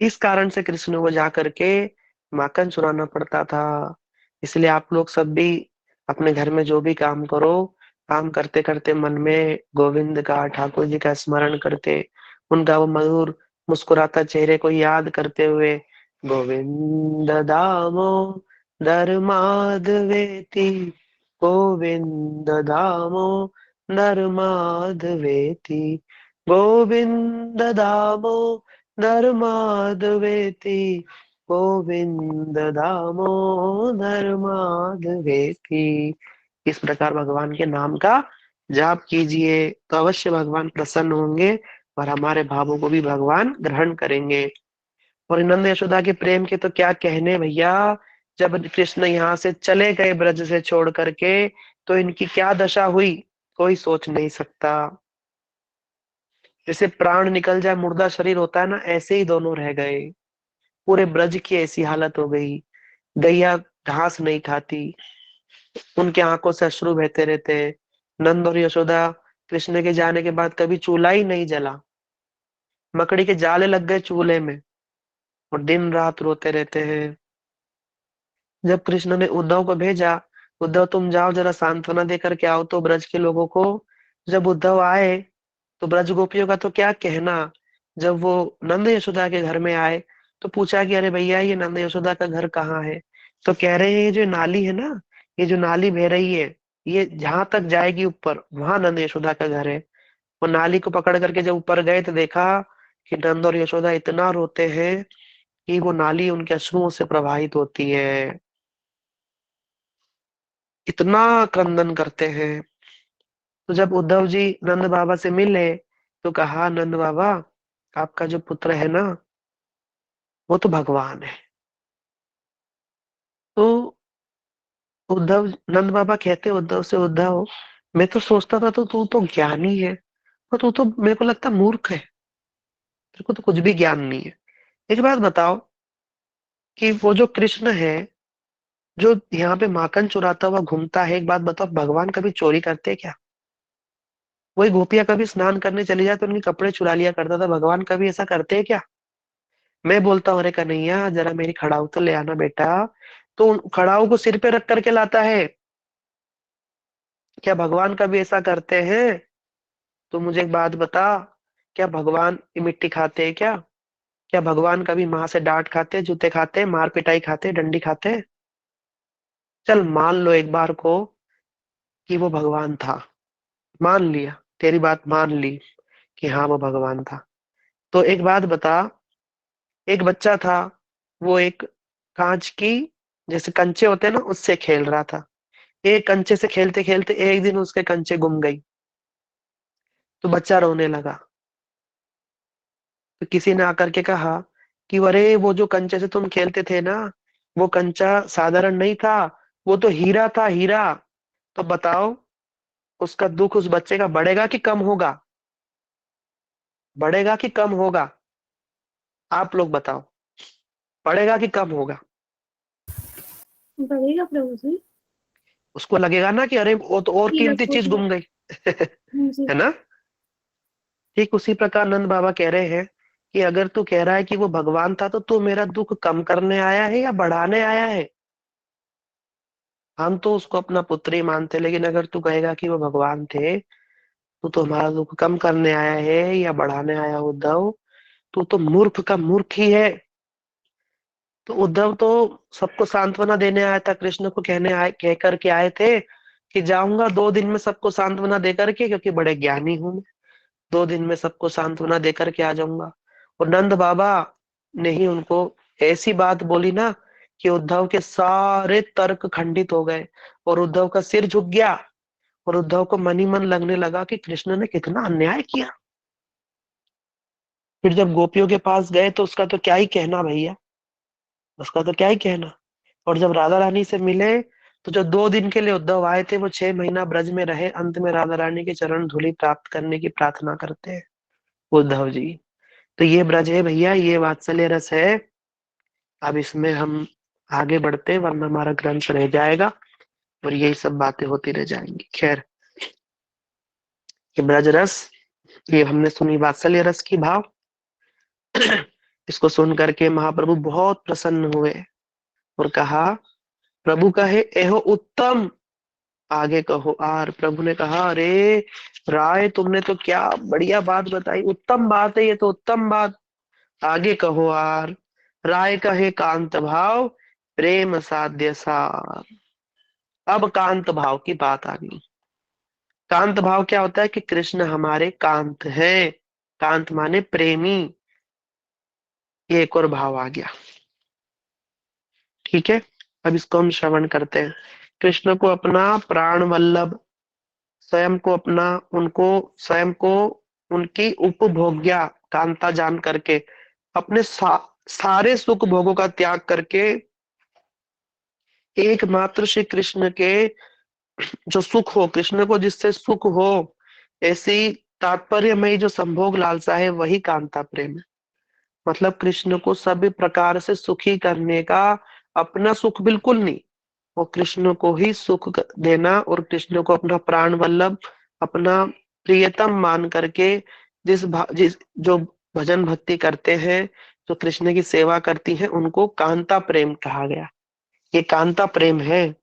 इस कारण से कृष्ण को जा करके माखन चुराना पड़ता था। इसलिए आप लोग सब भी अपने घर में जो भी काम करो, काम करते करते मन में गोविंद का, ठाकुर जी का स्मरण करते, उनका वो मधुर मुस्कुराता चेहरे को याद करते हुए, गोविंद दामो दर माधवेति, गोविंद दामो दर माधवेति, गोविंद दामो धर्माद्वेति, गोविंद दामोदर माधवेति। इस प्रकार भगवान के नाम का जाप कीजिए, तो अवश्य भगवान प्रसन्न होंगे, और हमारे भावों को भी भगवान ग्रहण करेंगे। और नंद यशोदा के प्रेम के तो क्या कहने भैया। जब कृष्ण यहाँ से चले गए ब्रज से छोड़ करके, तो इनकी क्या दशा हुई, कोई सोच नहीं सकता। जैसे प्राण निकल जाए, मुर्दा शरीर होता है ना, ऐसे ही दोनों रह गए। पूरे ब्रज की ऐसी हालत हो गई। गैया घास नहीं खाती, उनके आंखों से अश्रु बहते रहते। नंद और यशोदा कृष्ण के जाने के बाद कभी चूल्हा ही नहीं जला, मकड़ी के जाले लग गए चूल्हे में, और दिन रात रोते रहते हैं। जब कृष्ण ने उद्धव को भेजा, उद्धव तुम जाओ जरा सांत्वना देकर के आओ तो ब्रज के लोगों को। जब उद्धव आए तो ब्रज गोपियों का तो क्या कहना। जब वो नंद यशोदा के घर में आए तो पूछा कि अरे भैया ये नंद यशोदा का घर कहाँ है। तो कह रहे हैं ये जो नाली है ना, ये जो नाली बह रही है, ये जहां तक जाएगी ऊपर वहां नंद यशोदा का घर है। वो नाली को पकड़ करके जब ऊपर गए तो देखा कि नंद और यशोदा इतना रोते हैं कि वो नाली उनके अश्रुओं से प्रवाहित होती है, इतना क्रंदन करते हैं। तो जब उद्धव जी नंद बाबा से मिले तो कहा, नंद बाबा आपका जो पुत्र है ना, वो तो भगवान है। तो उद्धव नंद बाबा कहते उद्धव से, उद्धव मैं तो सोचता था तो तू तो ज्ञानी है, पर तू तो मेरे को लगता मूर्ख है, तेरे को तो कुछ भी ज्ञान नहीं है। एक बात बताओ कि वो जो कृष्ण है, जो यहाँ पे माखन चुराता हुआ घूमता है, एक बात बताओ भगवान कभी चोरी करते हैं क्या? वही गोपियां कभी स्नान करने चली जाए तो उनके कपड़े चुरा लिया करता था, भगवान कभी ऐसा करते हैं क्या? मैं बोलता हूँ, अरे कन्हैया जरा मेरी खड़ाऊ तो ले आना बेटा। तो उन खड़ाऊ को सिर पे रख करके लाता है। क्या भगवान कभी ऐसा करते हैं? तो मुझे एक बात बता, क्या भगवान ये मिट्टी खाते हैं क्या? क्या भगवान कभी माँ से डांट खाते, जूते खाते, मार पिटाई खाते, डंडी खाते? चल मान लो एक बार को कि वो भगवान था, मान लिया, तेरी बात मान ली कि हाँ वो भगवान था। तो एक बात बता, एक बच्चा था, वो एक कांच की, जैसे कंचे होते हैं ना, उससे खेल रहा था। एक कंचे से खेलते खेलते एक दिन उसके कंचे गुम गई। तो बच्चा रोने लगा। तो किसी ने आकर के कहा कि अरे वो जो कंचे से तुम खेलते थे ना, वो कंचा साधारण नहीं था, वो तो हीरा था, हीरा। तो बताओ उसका दुख उस बच्चे का बढ़ेगा कि कम होगा? बढ़ेगा कि कम होगा? आप लोग बताओ, बढ़ेगा कि कम होगा? बढ़ेगा प्रभु जी। उसको लगेगा ना कि अरे वो तो और हीरा कीमती चीज छोटी। गुम गई। हाँ जी। है ना? ठीक उसी प्रकार नंद बाबा कह रहे हैं कि अगर तू कह रहा है कि वो भगवान था तो तू मेरा दुख कम करने आया है या बढ़ाने आया है? हम तो उसको अपना पुत्र ही मानते, लेकिन अगर तू कहेगा कि वो भगवान थे, तो हमारा दुख कम करने आया है या बढ़ाने आया? उद्धव तू तो मूर्ख का मूर्ख ही है। तो उद्धव तो सबको सांत्वना देने आया था, कृष्ण को कहने आए, कह करके आए थे कि जाऊंगा 2 दिन में सबको सांत्वना दे करके, क्योंकि बड़े ज्ञानी हूं मैं, 2 दिन में सबको सांत्वना दे करके आ जाऊंगा। और नंद बाबा ने ही उनको ऐसी बात बोली ना कि उद्धव के सारे तर्क खंडित हो गए, और उद्धव का सिर झुक गया। और उद्धव को मन ही मन लगने लगा कि कृष्ण ने कितना अन्याय किया। फिर जब गोपियों के पास गए तो उसका तो क्या ही कहना भैया, उसका तो क्या ही कहना। और जब राधा रानी से मिले तो जो 2 दिन के लिए उद्धव आए थे, वो 6 महीना ब्रज में रहे, अंत में राधा रानी के चरण धूलि प्राप्त करने की प्रार्थना करते हैं उद्धव जी। तो ये ब्रज है भैया, ये वात्सल्य रस है। अब इसमें हम आगे बढ़ते, वरना हमारा ग्रंथ रह जाएगा और यही सब बातें होती रह जाएंगी। खैर, ये ब्रज रस, ये हमने सुनी वात्सल्य रस की भाव। इसको सुन करके महाप्रभु बहुत प्रसन्न हुए और कहा, प्रभु कहे एहो उत्तम, आगे कहो आर। प्रभु ने कहा, अरे राय तुमने तो क्या बढ़िया बात बताई, उत्तम बात है ये तो, उत्तम बात, आगे कहो आर। राय कहे कांत भाव, प्रेम साध्य सार। अब कांत भाव की बात आ गई। कांत भाव क्या होता है कि कृष्ण हमारे कांत हैं, कांत माने प्रेमी। ये एक और भाव आ गया। ठीक है, अब इसको हम श्रवण करते हैं। कृष्ण को अपना प्राण वल्लभ, स्वयं को अपना, उनको स्वयं को उनकी उपभोग्या कांता जान करके, अपने सारे सुख भोगों का त्याग करके एकमात्र श्री कृष्ण के जो सुख हो, कृष्ण को जिससे सुख हो, ऐसी तात्पर्यमयी जो संभोग लालसा है, वही कांता प्रेम है। मतलब कृष्ण को सभी प्रकार से सुखी करने का, अपना सुख बिल्कुल नहीं, वो कृष्ण को ही सुख देना, और कृष्ण को अपना प्राण वल्लभ, अपना प्रियतम मान करके जिस जो भजन भक्ति करते हैं, जो कृष्ण की सेवा करती हैं, उनको कांता प्रेम कहा गया। ये कांता प्रेम है।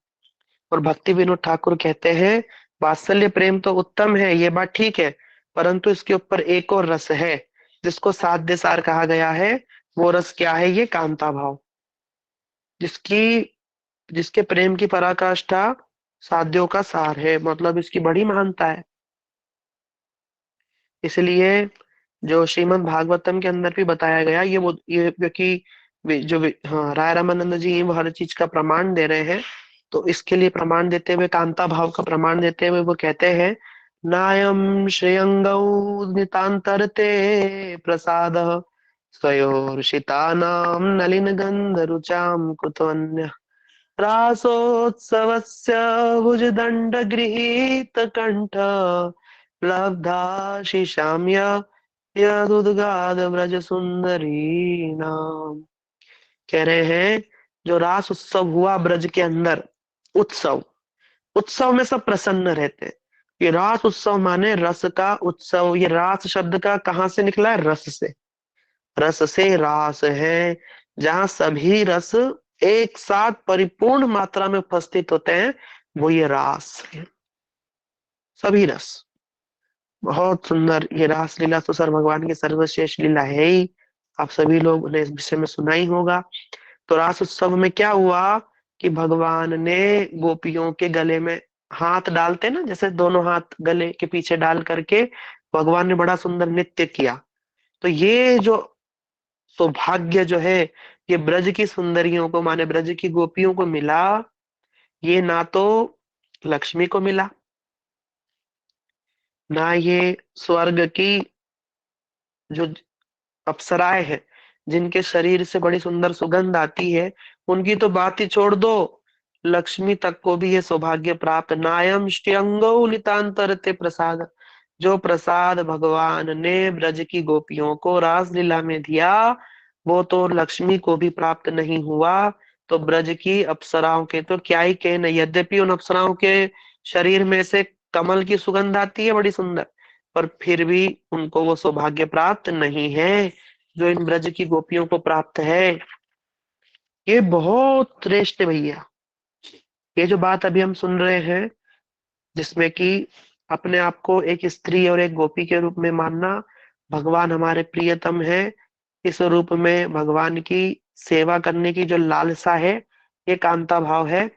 और भक्ति विनोद ठाकुर कहते हैं, वात्सल्य प्रेम तो उत्तम है, ये बात ठीक है, परंतु इसके ऊपर एक और रस है जिसको साध्य सार कहा गया है। वो रस क्या है? ये कांता भाव, जिसकी जिसके प्रेम की पराकाष्ठा साध्यों का सार है, मतलब इसकी बड़ी महानता है। इसलिए जो श्रीमद् भागवतम के अंदर भी बताया गया, ये क्योंकि हाँ, राय रामानंद जी वो हर चीज का प्रमाण दे रहे हैं। तो इसके लिए प्रमाण देते हुए, कांता भाव का प्रमाण देते हुए वो कहते हैं, नायम श्रेयंगौ नितांतरते प्रसाद स्वयोर्षितानाम नलिन गंध रुचाम कुतोन्य रासोत्सवस्य भुजदण्ड गृहीत कंठ लब्धा शिशाम्य यदुद्गाद ब्रज सुंदरी नाम। कह रहे हैं, जो रास उत्सव हुआ ब्रज के अंदर, उत्सव, उत्सव में सब प्रसन्न रहते हैं। ये रास उत्सव माने रस का उत्सव। ये रास शब्द का कहाँ से निकला है? रस से। रस से रास है, जहाँ सभी रस एक साथ परिपूर्ण मात्रा में उपस्थित होते हैं, वो ये रास है। सभी रस बहुत सुंदर। ये रास लीला तो सर भगवान की सर्वश्रेष्ठ लीला है ही। आप सभी लोग ने इस विषय में सुना ही होगा। तो रास उत्सव में क्या हुआ कि भगवान ने गोपियों के गले में हाथ डालते ना, जैसे दोनों हाथ गले के पीछे डाल करके भगवान ने बड़ा सुंदर नृत्य किया। तो ये जो सौभाग्य जो है, ये ब्रज की सुंदरियों को, माने ब्रज की गोपियों को मिला। ये ना तो लक्ष्मी को मिला, ना ये स्वर्ग की जो अप्सराएं हैं, जिनके शरीर से बड़ी सुंदर सुगंध आती है, उनकी तो बात ही छोड़ दो। लक्ष्मी तक को भी ये सौभाग्य प्राप्त। नायम श्रेयंगो नितांतरते प्रसाद। जो प्रसाद भगवान ने ब्रज की गोपियों को रास लीला में दिया, वो तो लक्ष्मी को भी प्राप्त नहीं हुआ। तो ब्रज की अप्सराओं के तो क्या ही कहने। यद्यपि उन अप्सराओं के शरीर में से कमल की सुगंध आती है बड़ी सुंदर, पर फिर भी उनको वो सौभाग्य प्राप्त नहीं है जो इन ब्रज की गोपियों को प्राप्त है। ये बहुत श्रेष्ठ है भैया। ये जो बात अभी हम सुन रहे हैं, जिसमें कि अपने आप को एक स्त्री और एक गोपी के रूप में मानना, भगवान हमारे प्रियतम है, इस रूप में भगवान की सेवा करने की जो लालसा है, ये कांता भाव है।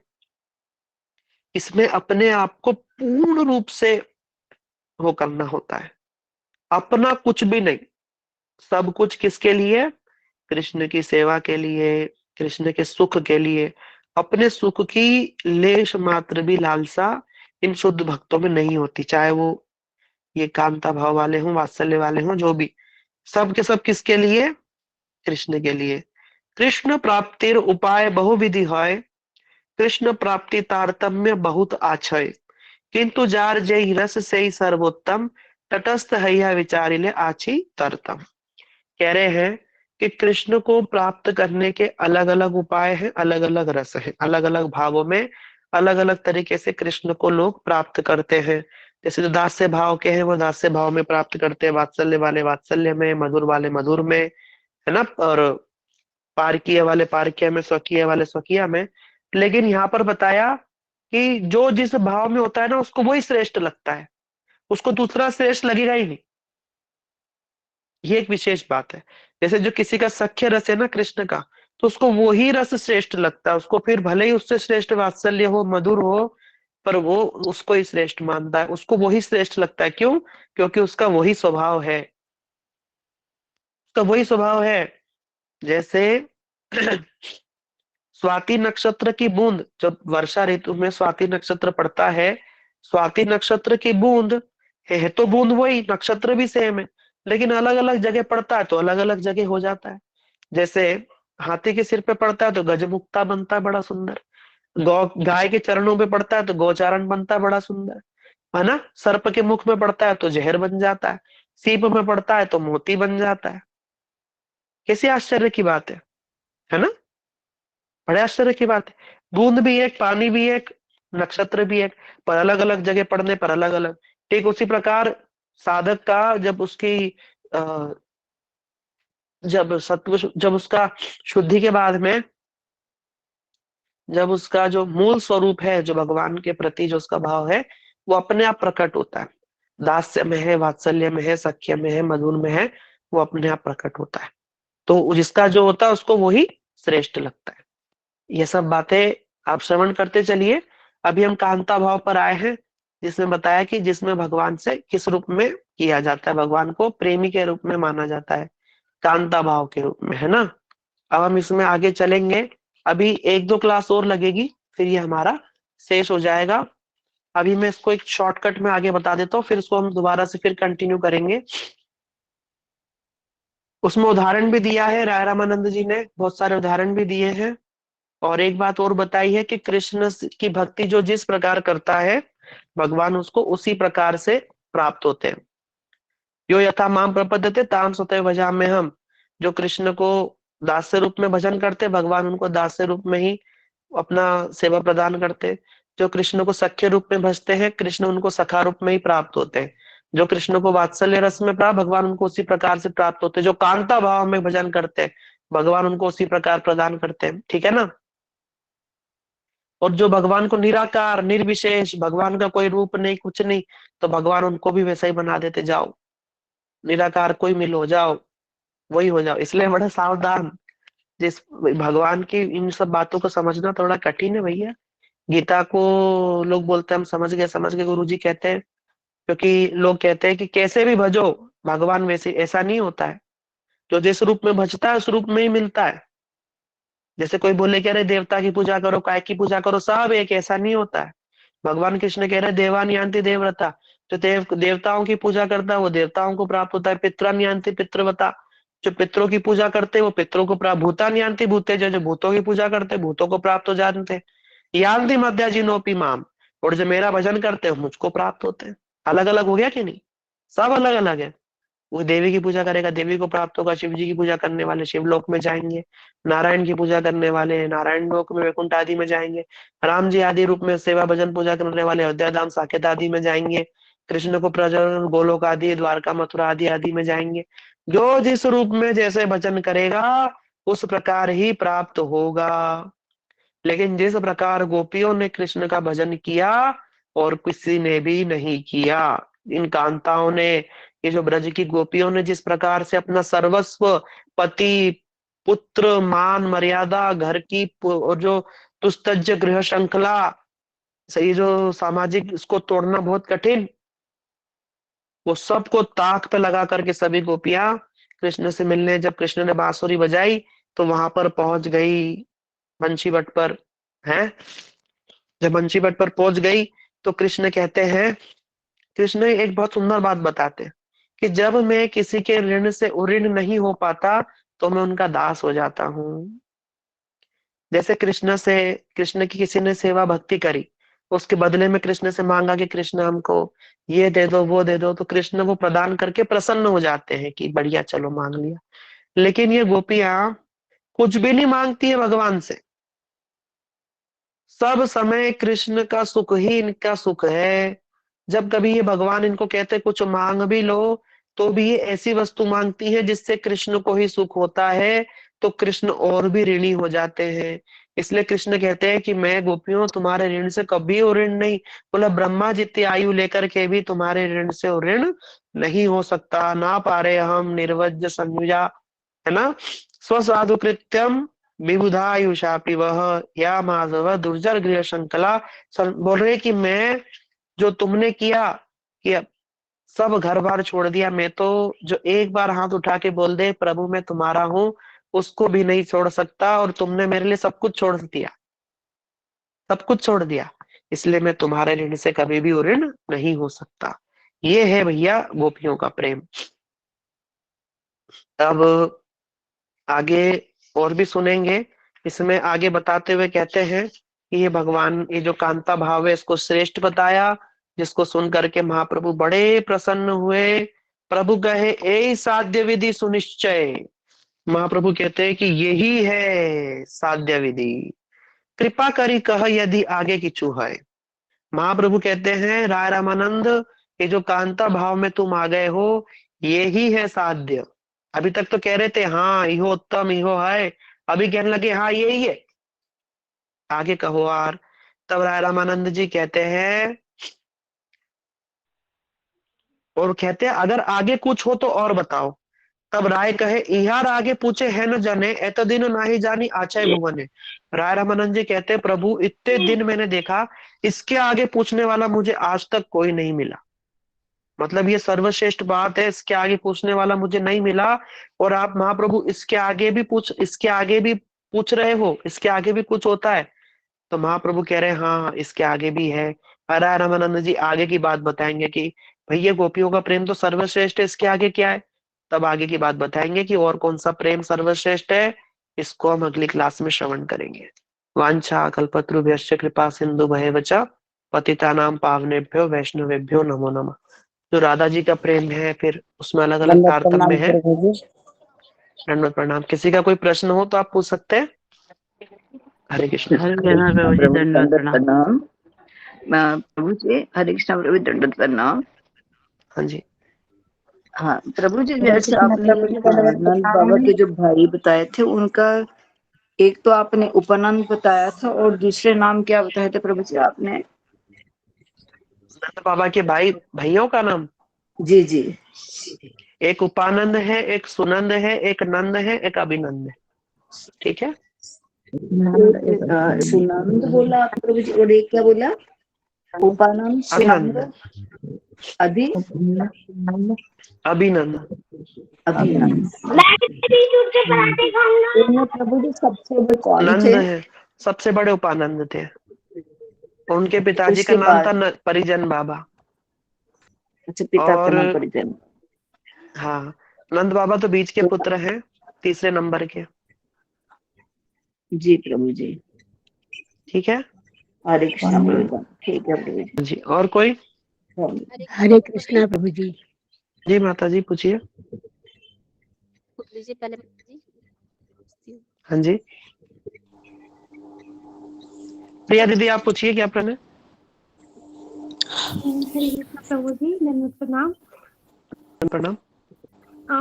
इसमें अपने आप को पूर्ण रूप से वो करना होता है, अपना कुछ भी नहीं। सब कुछ किसके लिए? कृष्ण की सेवा के लिए, कृष्ण के सुख के लिए। अपने सुख की लेश मात्र भी लालसा इन शुद्ध भक्तों में नहीं होती, चाहे वो ये कांता भाव वाले हों, वात्सल्य वाले हों, जो भी। सब के सब किसके लिए? कृष्ण के लिए। कृष्ण प्राप्तिर उपाय बहुविधि है, कृष्ण प्राप्ति तारतम्य बहुत आछय, किंतु जार जय रस से ही सर्वोत्तम, तटस्थ हैया विचारिले आछी तरतम। कह रहे हैं कि कृष्ण को प्राप्त करने के अलग अलग उपाय हैं, अलग अलग रस हैं, अलग अलग भावों में अलग अलग तरीके से कृष्ण को लोग प्राप्त करते हैं। जैसे जो दास्य भाव के हैं वो दास्य भाव में प्राप्त करते हैं, वात्सल्य वाले वात्सल्य में, मधुर वाले मधुर में, है ना, और पारकीय वाले पारकीय में, स्वकीय वाले स्वकीय में। लेकिन यहाँ पर बताया कि जो जिस भाव में होता है ना, उसको वही श्रेष्ठ लगता है, उसको दूसरा श्रेष्ठ लगेगा ही नहीं। ये एक विशेष बात है। जैसे जो किसी का सख्य रस है ना कृष्ण का, तो उसको वो ही रस श्रेष्ठ लगता है, उसको फिर भले ही उससे श्रेष्ठ वात्सल्य हो, मधुर हो, पर वो उसको ही श्रेष्ठ मानता है, उसको वही श्रेष्ठ लगता है। क्यों? क्योंकि उसका वही स्वभाव है, उसका वही स्वभाव है। जैसे स्वाति नक्षत्र की बूंद, जब वर्षा ऋतु में स्वाति नक्षत्र पड़ता है, स्वाति नक्षत्र की बूंद है तो बूंद वही, नक्षत्र भी सेम है, लेकिन अलग अलग जगह पड़ता है तो अलग अलग जगह हो जाता है। जैसे हाथी के सिर पे पड़ता है तो गजमुक्ता बनता है बड़ा सुंदर, गौ गाय के चरणों पे पड़ता है तो गोचारण बनता है बड़ा सुंदर, है ना। सर्प के मुख में पड़ता है तो जहर बन जाता है, सीप में पड़ता है तो मोती बन जाता है। कैसी आश्चर्य की बात है ना। बड़े आश्चर्य की बात है। बूंद भी एक, पानी भी एक, नक्षत्र भी एक, पर अलग अलग जगह पड़ने पर अलग अलग। ठीक उसी प्रकार साधक का जब उसकी अ, जब सत्व जब उसका शुद्धि के बाद में जब उसका जो मूल स्वरूप है, जो भगवान के प्रति जो उसका भाव है, वो अपने आप प्रकट होता है। दास्य में है, वात्सल्य में है, सख्य में है, मधुर में है, वो अपने आप प्रकट होता है। तो जिसका जो होता है उसको वही श्रेष्ठ लगता है। ये सब बातें आप श्रवण करते चलिए। अभी हम कांता भाव पर आए हैं, जिसमें बताया कि जिसमें भगवान से किस रूप में किया जाता है, भगवान को प्रेमी के रूप में माना जाता है, कांता भाव के रूप में, है ना। अब हम इसमें आगे चलेंगे। अभी एक दो क्लास और लगेगी, फिर ये हमारा शेष हो जाएगा। अभी मैं इसको एक शॉर्टकट में आगे बता देता हूँ, फिर इसको हम दोबारा से फिर कंटिन्यू करेंगे। उसमें उदाहरण भी दिया है, राय रामानंद जी ने बहुत सारे उदाहरण भी दिए हैं। और एक बात और बताई है कि कृष्ण की भक्ति जो जिस प्रकार करता है, भगवान उसको उसी प्रकार से प्राप्त होते हैं। यो यथा माम प्रपद्यते ताम सतैव भजाम्य हम। जो कृष्ण को दास्य रूप में भजन करते, भगवान उनको दास्य रूप में ही अपना सेवा प्रदान करते। जो कृष्ण को सख्य रूप में भजते हैं, कृष्ण उनको सखा रूप में ही प्राप्त होते हैं। जो कृष्ण को वात्सल्य रस में प्राप्त, भगवान उनको उसी प्रकार से प्राप्त होते हैं। जो कांता भाव में भजन करते हैं, भगवान उनको उसी प्रकार प्रदान करते हैं। ठीक है ना। और जो भगवान को निराकार निर्विशेष, भगवान का कोई रूप नहीं, कुछ नहीं, तो भगवान उनको भी वैसा ही बना देते, जाओ निराकार कोई मिलो, जाओ वही हो जाओ। इसलिए बड़े सावधान। जिस भगवान की इन सब बातों को समझना थोड़ा कठिन है भैया। गीता को लोग बोलते हैं हम समझ गए गुरुजी कहते हैं, क्योंकि लोग कहते हैं कि कैसे भी भजो भगवान वैसे, ऐसा नहीं होता है। जो जिस रूप में भजता है उस रूप में ही मिलता है। जैसे कोई बोले कि अरे देवता की पूजा करो, काय की पूजा करो, सब एक, ऐसा नहीं होता है। भगवान कृष्ण कह रहे हैं देवान यान्ति देवव्रता। जो देवताओं की पूजा करता है वो देवताओं को प्राप्त होता है। पितरान यान्ति पितृव्रता। जो पितरों की पूजा करते हैं वो पितरों को प्राप्त। भूतान यान्ति भूते, जो जो भूतों की पूजा करते हैं भूतों को प्राप्त हो जाते हैं। यान्ति मध्याजिनोपि माम। और जो मेरा भजन करते हैं मुझको प्राप्त होते हैं। अलग अलग हो गया कि नहीं। सब अलग अलग है। वो देवी की पूजा करेगा देवी को प्राप्त होगा, शिव जी की पूजा करने वाले शिवलोक में जाएंगे, नारायण की पूजा करने वाले नारायण लोक में वैकुंठ आदि में जाएंगे, राम जी आदि रूप में सेवा भजन पूजा करने वाले अयोध्या धाम साकेत आदि में जाएंगे, कृष्ण को प्रज्वलन गोलोक आदि द्वारका मथुरा आदि आदि में जाएंगे। जो जिस रूप में जैसे भजन करेगा उस प्रकार ही प्राप्त होगा। लेकिन जिस प्रकार गोपियों ने कृष्ण का भजन किया और किसी ने भी नहीं किया, इन कांताओं ने, ये जो ब्रज की गोपियों ने जिस प्रकार से अपना सर्वस्व, पति पुत्र मान मर्यादा घर की और जो तुस्तज गृह श्रृंखला, सही जो सामाजिक, इसको तोड़ना बहुत कठिन, वो सबको ताक पे लगा करके सभी गोपियां कृष्ण से मिलने, जब कृष्ण ने बांसुरी बजाई तो वहां पर पहुंच गई, बंशी बट पर है। जब बंशी बट पर पहुंच गई तो कृष्ण कहते हैं, कृष्ण एक बहुत सुंदर बात बताते हैं कि जब मैं किसी के ऋण से उऋण नहीं हो पाता तो मैं उनका दास हो जाता हूँ। जैसे कृष्ण की किसी ने सेवा भक्ति करी, उसके बदले में कृष्ण से मांगा कि कृष्ण हमको ये दे दो वो दे दो, तो कृष्ण वो प्रदान करके प्रसन्न हो जाते हैं कि बढ़िया चलो मांग लिया। लेकिन ये गोपियां कुछ भी नहीं मांगती है भगवान से। सब समय कृष्ण का सुख ही इनका सुख है। जब कभी ये भगवान इनको कहते कुछ मांग भी लो, तो भी ये ऐसी वस्तु मांगती है जिससे कृष्ण को ही सुख होता है, तो कृष्ण और भी ऋणी हो जाते हैं। इसलिए कृष्ण कहते हैं कि मैं गोपियों तुम्हारे ऋण से कभी ऋण नहीं, बोला ब्रह्मा जितनी आयु लेकर के भी तुम्हारे ऋण से ऋण नहीं हो सकता। ना पारे हम निर्वज्य संयुजा, है ना। स्वसाधु कृत्यम विबुधायुषापि वह, या माधव दुर्जर गृह संकला। बोल रहे कि मैं, जो तुमने किया कि सब घर बार छोड़ दिया, मैं तो जो एक बार हाथ उठा के बोल दे प्रभु मैं तुम्हारा हूँ, उसको भी नहीं छोड़ सकता, और तुमने मेरे लिए सब कुछ छोड़ दिया, सब कुछ छोड़ दिया, इसलिए मैं तुम्हारे ऋण से कभी भी ऋण नहीं हो सकता। ये है भैया गोपियों का प्रेम। अब आगे और भी सुनेंगे। इसमें आगे बताते हुए कहते हैं कि ये भगवान, ये जो कांता भाव है इसको श्रेष्ठ बताया, जिसको सुन करके महाप्रभु बड़े प्रसन्न हुए। प्रभु कहे ए साध्य विधि सुनिश्चय। महाप्रभु कहते हैं कि यही है साध्य विधि, कृपा करी कह यदि आगे किचु है। महाप्रभु कहते हैं राय रामानंद, ये जो कांता भाव में तुम आ गए हो, ये ही है साध्य। अभी तक तो कह रहे थे हाँ इहो उत्तम इहो है, अभी कहने लगे हाँ यही है, आगे कहो और। तब राय रामानंद जी कहते हैं, और कहते हैं अगर आगे कुछ हो तो और बताओ। तब राय कहे इहार आगे पूछे है न जाने, एत दिन नाही जानी आचय भुवने। राय रामानंद जी कहते हैं प्रभु इतने दिन मैंने देखा, इसके आगे पूछने वाला मुझे आज तक कोई नहीं मिला। मतलब ये सर्वश्रेष्ठ बात है, इसके आगे पूछने वाला मुझे नहीं मिला। और आप महाप्रभु इसके आगे भी पूछ रहे हो, इसके आगे भी कुछ होता है। तो महाप्रभु कह रहे हैं हाँ हाँ, इसके आगे भी है। राय रामानंद जी आगे की बात बताएंगे कि भैया गोपियों का प्रेम तो सर्वश्रेष्ठ है, इसके आगे क्या है। तब आगे की बात बताएंगे कि और कौन सा प्रेम सर्वश्रेष्ठ है। इसको हम अगली क्लास में श्रवण करेंगे। वांछा कल्पतरुभ्यश्च कृपा सिंधु भयवच पतितानां पावनेभ्यो वैष्णवेभ्यो नमो नमः। जो राधा जी का प्रेम है, फिर उसमें अलग अलग दंडवत तारतम्य प्रणाम है। प्रभु जी। दंडवत प्रणाम। किसी का कोई प्रश्न हो तो आप पूछ सकते हैं। हरे कृष्ण। हरे कृष्णा प्रभु जी, प्रभु दंडवत दंडवत प्रणाम। प्रणाम। प्रभु जी हरे कृष्णा प्रभु दंडवत प्रणाम। हाँ जी। हाँ प्रभु जी, हरे जैसे कृष्णा आपने प्रभु जी, दंडवत नंद बाबा प्रणाम। के जो भाई बताए थे उनका एक तो आपने उपनंद बताया था और दूसरे नाम क्या बताए थे प्रभु जी आपने? नंद बाबा के भाई भाइयों का नाम, जी जी। एक उपानंद है, एक सुनंद है, एक नंद है, एक अभिनंद है। ठीक है। नंद एक एक अभिनंद। सुनंद बोला आप प्रभु जी, और एक क्या बोला? उपानंद, अभिनंद, सुनंद, अधि, अभिनंद। अभिनंद। जी। इनमें प्रभु जी सबसे बड़े कौन नंद थे? है, सबसे बड़े उपानंद थे। उनके पिताजी का उसके नाम था बाद परिजन बाबा। अच्छा, पिता का और नाम परिजन। हाँ, नंद बाबा तो बीच के पुत्र हैं, तीसरे नंबर के। जी प्रभु जी। ठीक है हरे कृष्णा प्रभु जी। ठीक है प्रभु जी। जी। और कोई? हरे कृष्णा प्रभु जी। जी माता जी पूछिए। हाँ जी, प्रिया दीदी आप पूछिए क्या प्रश्न है। हरे कृष्णा प्रभु जी, दंडवत प्रणाम। प्रणाम।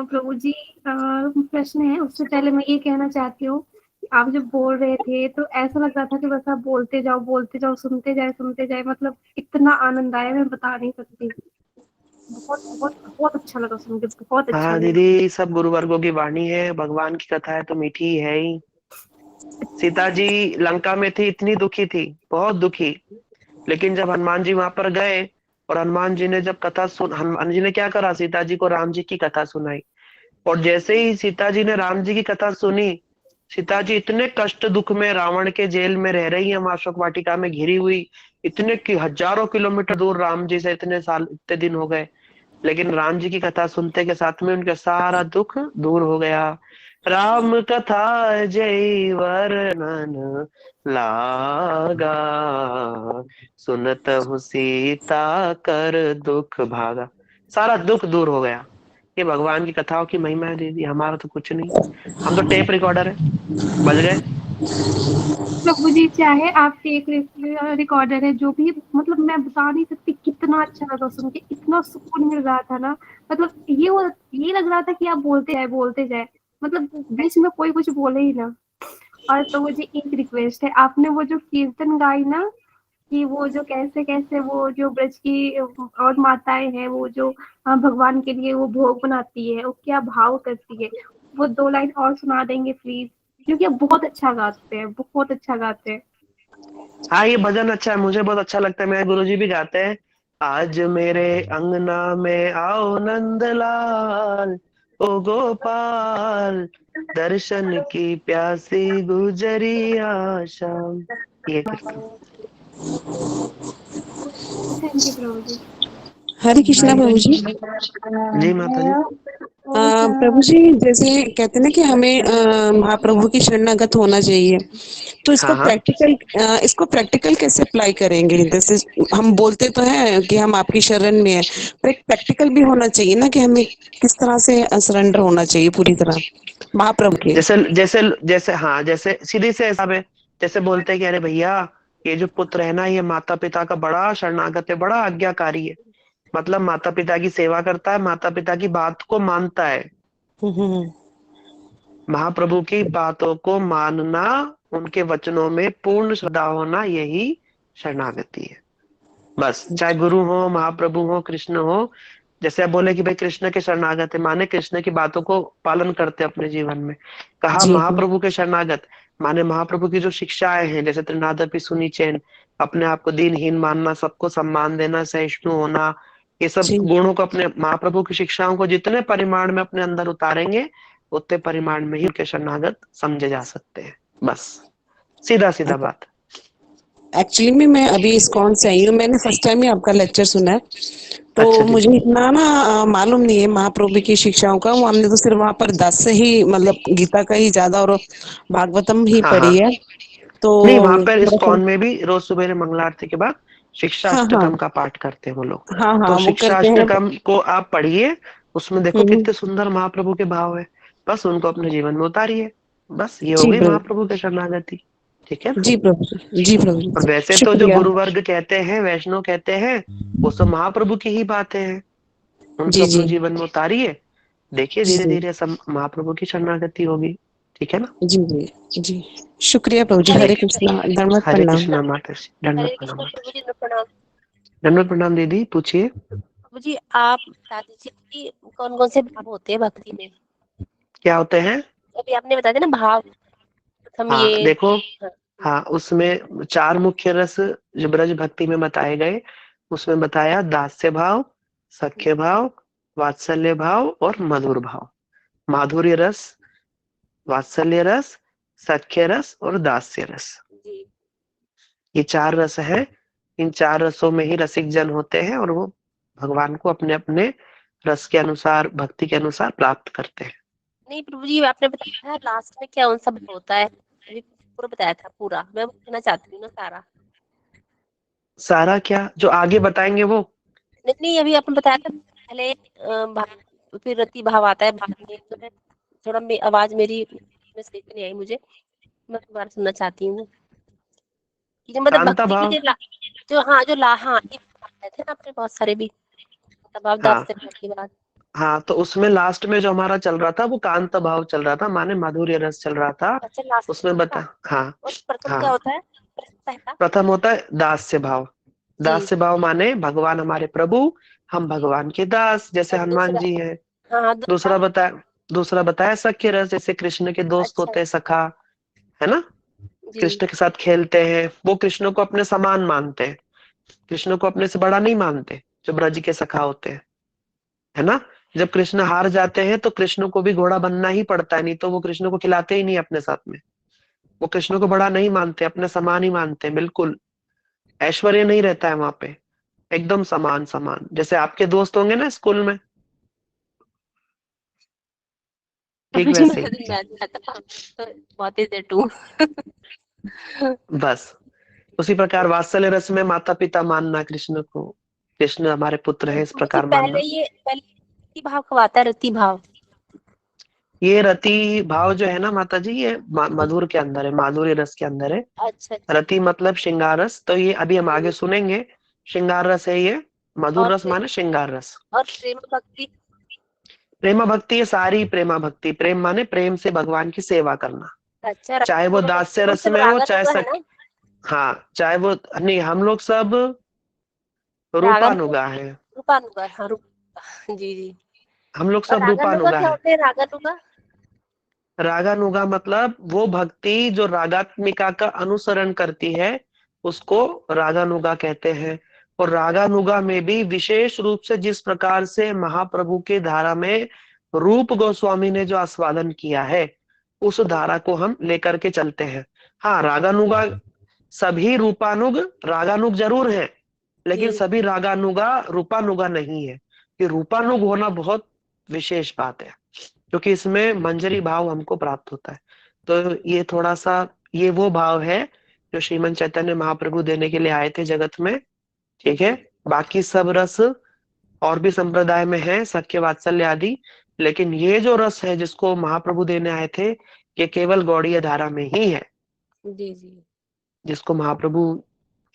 प्रभु जी, प्रश्न है, उससे पहले मैं ये कहना चाहती हूँ कि आप जब बोल रहे थे तो ऐसा लग रहा था कि बस आप बोलते जाओ, सुनते जाए, मतलब इतना आनंद आया, मैं बता नहीं सकती। बहुत बहुत बहुत अच्छा लगा सुन के, बहुत अच्छा हाँ लगा। दीदी, सब गुरु वर्गों की वाणी है, भगवान की कथा है तो मीठी ही है ही। सीता जी लंका में थी, इतनी दुखी थी, बहुत दुखी। लेकिन जब हनुमान जी वहां पर गए, और हनुमान जी ने जब कथा सुन, हनुमान जी ने क्या करा, सीता जी को राम जी की कथा सुनाई। और जैसे ही सीता जी ने राम जी की कथा सुनी, सीता जी इतने कष्ट दुख में रावण के जेल में रह रही है, वहां अशोक वाटिका में घिरी हुई, इतने की हजारों किलोमीटर दूर राम जी से इतने साल इतने दिन हो गए। लेकिन राम जी की कथा सुनते के साथ में उनका सारा दुख दूर हो गया। राम कथा जय वर्णन लागा, सुनत हूँ सीता कर दुख भागा। सारा दुख दूर हो गया। ये भगवान की कथाओं की महिमा है दीदी, हमारा तो कुछ नहीं। हम तो टेप रिकॉर्डर है, बज गए। प्रभु जी, चाहे आप टेक रिकॉर्डर है, जो भी, मतलब मैं बता नहीं सकती कितना अच्छा लगा सुन के, इतना सुकून मिल रहा था ना। मतलब ये लग रहा था कि आप बोलते जाए, मतलब बीच में कोई कुछ बोले ही ना। और तो मुझे एक रिक्वेस्ट है, आपने वो जो कीर्तन गाई ना, कि वो जो कैसे कैसे वो जो ब्रज की और माताएं हैं, वो जो भगवान के लिए वो भोग बनाती है, वो क्या भाव करती है, वो 2 लाइन और सुना देंगे प्लीज, क्योंकि आप बहुत अच्छा गाते हैं, बहुत अच्छा गाते हैं। हाँ ये भजन अच्छा है, मुझे बहुत अच्छा लगता है, मेरे गुरुजी भी गाते हैं। आज मेरे अंगना में आओ नंदलाल, ओ गोपाल, दर्शन की प्यासी गुजरिया शाम। ये कीर्तन। थैंक यू प्रभु जी। हरे कृष्णा प्रभु जी। जी माता जी। प्रभु जी, जैसे कहते हैं ना कि हमें महाप्रभु की शरणागत होना चाहिए, तो हाँ हाँ, इसको प्रैक्टिकल कैसे अप्लाई करेंगे? जैसे हम बोलते तो हैं कि हम आपकी शरण में हैं, पर एक प्रैक्टिकल भी होना चाहिए ना कि हमें किस तरह से सरेंडर होना चाहिए पूरी तरह महाप्रभु के। जैसे जैसे जैसे हाँ, जैसे सीधी से हिसाब है। जैसे बोलते हैं कि अरे भैया, ये जो पुत्र है ना, ये माता पिता का बड़ा शरणागत है, बड़ा आज्ञाकारी है। मतलब माता पिता की सेवा करता है, माता पिता की बात को मानता है। हम्म। महाप्रभु की बातों को मानना, उनके वचनों में पूर्ण श्रद्धा होना, यही शरणागति है। बस, चाहे गुरु हो, महाप्रभु हो, कृष्ण हो। जैसे आप बोले कि भाई कृष्ण के शरणागत है, माने कृष्ण की बातों को पालन करते हैं अपने जीवन में। कहा जी जी महाप्रभु के शरणागत, माने महाप्रभु की जो शिक्षाएं हैं, जैसे त्रिनादपि सुनिचैन, अपने आप को दीनहीन मानना, सबको सम्मान देना, सहिष्णु होना, ये सब जी गुणों को अपने महाप्रभु की शिक्षाओं को जितने परिमाण में अपने अंदर उतारेंगे, उतने परिमाण में ही उनके शरणागत समझे जा सकते हैं। बस, सीधा सीधा बात। एक्चुअली में मैं अभी इस्कॉन से आई हूँ, मैंने फर्स्ट टाइम ही आपका लेक्चर सुना है, तो अच्छा जी। मुझे इतना ना मालूम नहीं है महाप्रभु की शिक्षाओं का। वो हमने तो सिर्फ वहां पर 10 से ही मतलब गीता का ही ज्यादा और भागवतम ही हाँ हाँ, पढ़ी है, तो नहीं वहां पर थोड़ा सा। इस्कॉन में भी रोज सवेरे मंगला आरती के बाद शिक्षा हाँ हाँ अष्टकम का पाठ करते हैं वो लोग। हाँ तो हाँ, वो शिक्षा करते हैं। अष्टकम को आप पढ़िए, उसमें देखो हम्म। कितने सुंदर महाप्रभु के भाव है। बस उनको अपने जीवन में उतारिए। बस ये हो जी गई प्रभु, महाप्रभु के शरणागति। ठीक है ना। जी प्रभु जी, जी प्रभु और जी, वैसे तो जो शुक्रिया। गुरु वर्ग कहते हैं, वैष्णव कहते हैं, वो सब महाप्रभु की ही बातें हैं। उनको जी जी अपने जीवन में उतारिए, देखिए जी धीरे जी धीरे सब महाप्रभु की शरणागति होगी। ठीक है ना। जी जी जी, शुक्रिया प्रभु जी। हरे हरे ठीक। कृष्णा, धन्यवाद, हरे प्रणाम। कृष्णा माता जी, दंडवत हरे प्रणाम कृष्ण माता प्रभु जी। जी, प्रणाम। दंडवत प्रणाम दीदी, पूछिए। प्रभु जी, आप बता दीजिए कि कौन कौन से भाव होते हैं भक्ति में। क्या होते हैं। अभी आपने बता दिया ना भाव, प्रथम हाँ ये। देखो, हाँ। हाँ उसमें चार मुख्य रस जो ब्रज भक्ति में बताए गए, उसमें बताया दास्य भाव, सख्य भाव, वात्सल्य भाव और मधुर भाव। माधुर्य रस, वात्सल्य रस, सख्य रस और दास्य रस, जी। ये चार रस है। इन चार रसों में ही रसिक जन होते हैं और वो भगवान को अपने अपने रस के अनुसार, भक्ति के अनुसार प्राप्त करते हैं। नहीं प्रभु जी, आपने बताया लास्ट में क्या कौन सा भाव होता है, अभी पूरा बताया था पूरा, मैं वो कहना चाहती हूँ ना सारा। सारा क्या, जो आगे बताएंगे वो। नहीं नहीं, अभी आपने बताया था पहले भाव, फिर रति भाव आता है बाद में, तो मैं थोड़ा आवाज मेरी में सही से नहीं आई मुझे, मैं दोबारा सुनना चाहती हूँ कि जो मतलब कांता भक्ति की भाव। हाँ ये बताए थे ना आपने बहुत सारे भी, तब आप हाँ 10 सेकंड के बाद। हाँ, तो उसमें लास्ट में जो हमारा चल रहा था वो कांता भाव चल रहा था, माने माधुर्य रस चल रहा था। अच्छा, लास्ट उसमें का। बता। हाँ और प्रथम क्या हाँ, होता है, पहला। प्रथम होता है दास्य भाव। जी। दास्य भाव माने भगवान हमारे प्रभु, हम भगवान के दास, जैसे और हनुमान दूसरा। जी हैं। हाँ, दूसरा। दूसरा बताया सख्य रस, जैसे कृष्ण के दोस्त अच्छा। होते हैं, सखा, है ना। जी। कृष्ण के साथ खेलते हैं, वो कृष्ण को अपने समान मानते हैं, कृष्ण को अपने से बड़ा नहीं मानते, जो ब्रज के सखा होते हैं, है ना। जब कृष्ण हार जाते हैं तो कृष्ण को भी घोड़ा बनना ही पड़ता है, नहीं तो वो कृष्ण को खिलाते ही नहीं अपने साथ में। वो कृष्ण को बड़ा नहीं मानते, अपने समान ही मानते हैं, बिल्कुल। ऐश्वर्य नहीं रहता है वहां पे, एकदम समान समान, जैसे आपके दोस्त होंगे ना स्कूल में, ठीक मुझे वैसे मैं ही। मैं तो बहुत ही टू। बस उसी प्रकार वात्सल्य रस में माता पिता मानना कृष्ण को, कृष्ण हमारे पुत्र है, इस जी, प्रकार पहले मानना। पहले रति भाव कब आता है, रति भाव। ये रति भाव जो है ना माता जी, ये मधुर के अंदर है, माधुर्य रस के अंदर है। अच्छा अच्छा। रति मतलब श्रृंगार रस, तो ये अभी हम आगे सुनेंगे। श्रृंगार रस है ये। और मधुर रस माने श्रृंगार रस। और प्रेम भक्ति। प्रेमा भक्ति, ये सारी प्रेमा भक्ति, प्रेम माने प्रेम से भगवान की सेवा करना, अच्छा, चाहे वो दास्य वो रस सब में हो, रागन चाहे होगा है सक। ना। हाँ, चाहे वो नहीं, हम लोग सब रागन रूपानुगा है। रूपानुगा, हाँ जी जी। हम लोग और सब रागानुगा रूपानुगा क्या है। होते हैं, रागानुगा। रागानुगा मतलब वो भक्ति जो रागात्मिका का अनुसरण करती है, उसको रागानुगा कहते हैं। और रागानुगा में भी विशेष रूप से जिस प्रकार से महाप्रभु के धारा में रूप गोस्वामी ने जो आस्वादन किया है, उस धारा को हम लेकर के चलते हैं। हाँ, रागानुगा सभी रूपानुग रागानुग जरूर हैं, लेकिन जी सभी रागानुगा रूपानुगा नहीं है। कि रूपानुग होना बहुत विशेष बात है, क्योंकि इसमें मंजरी भाव हमको प्राप्त होता है। तो ये थोड़ा सा, ये वो भाव है जो श्रीमन चैतन्य महाप्रभु देने के लिए आए थे जगत में। ठीक है। जी। बाकी सब रस और भी संप्रदाय में है, सख्य वात्सल्य आदि, लेकिन ये जो रस है जिसको महाप्रभु देने आए थे, ये केवल गौड़ीय धारा में ही है, जी जी। जिसको महाप्रभु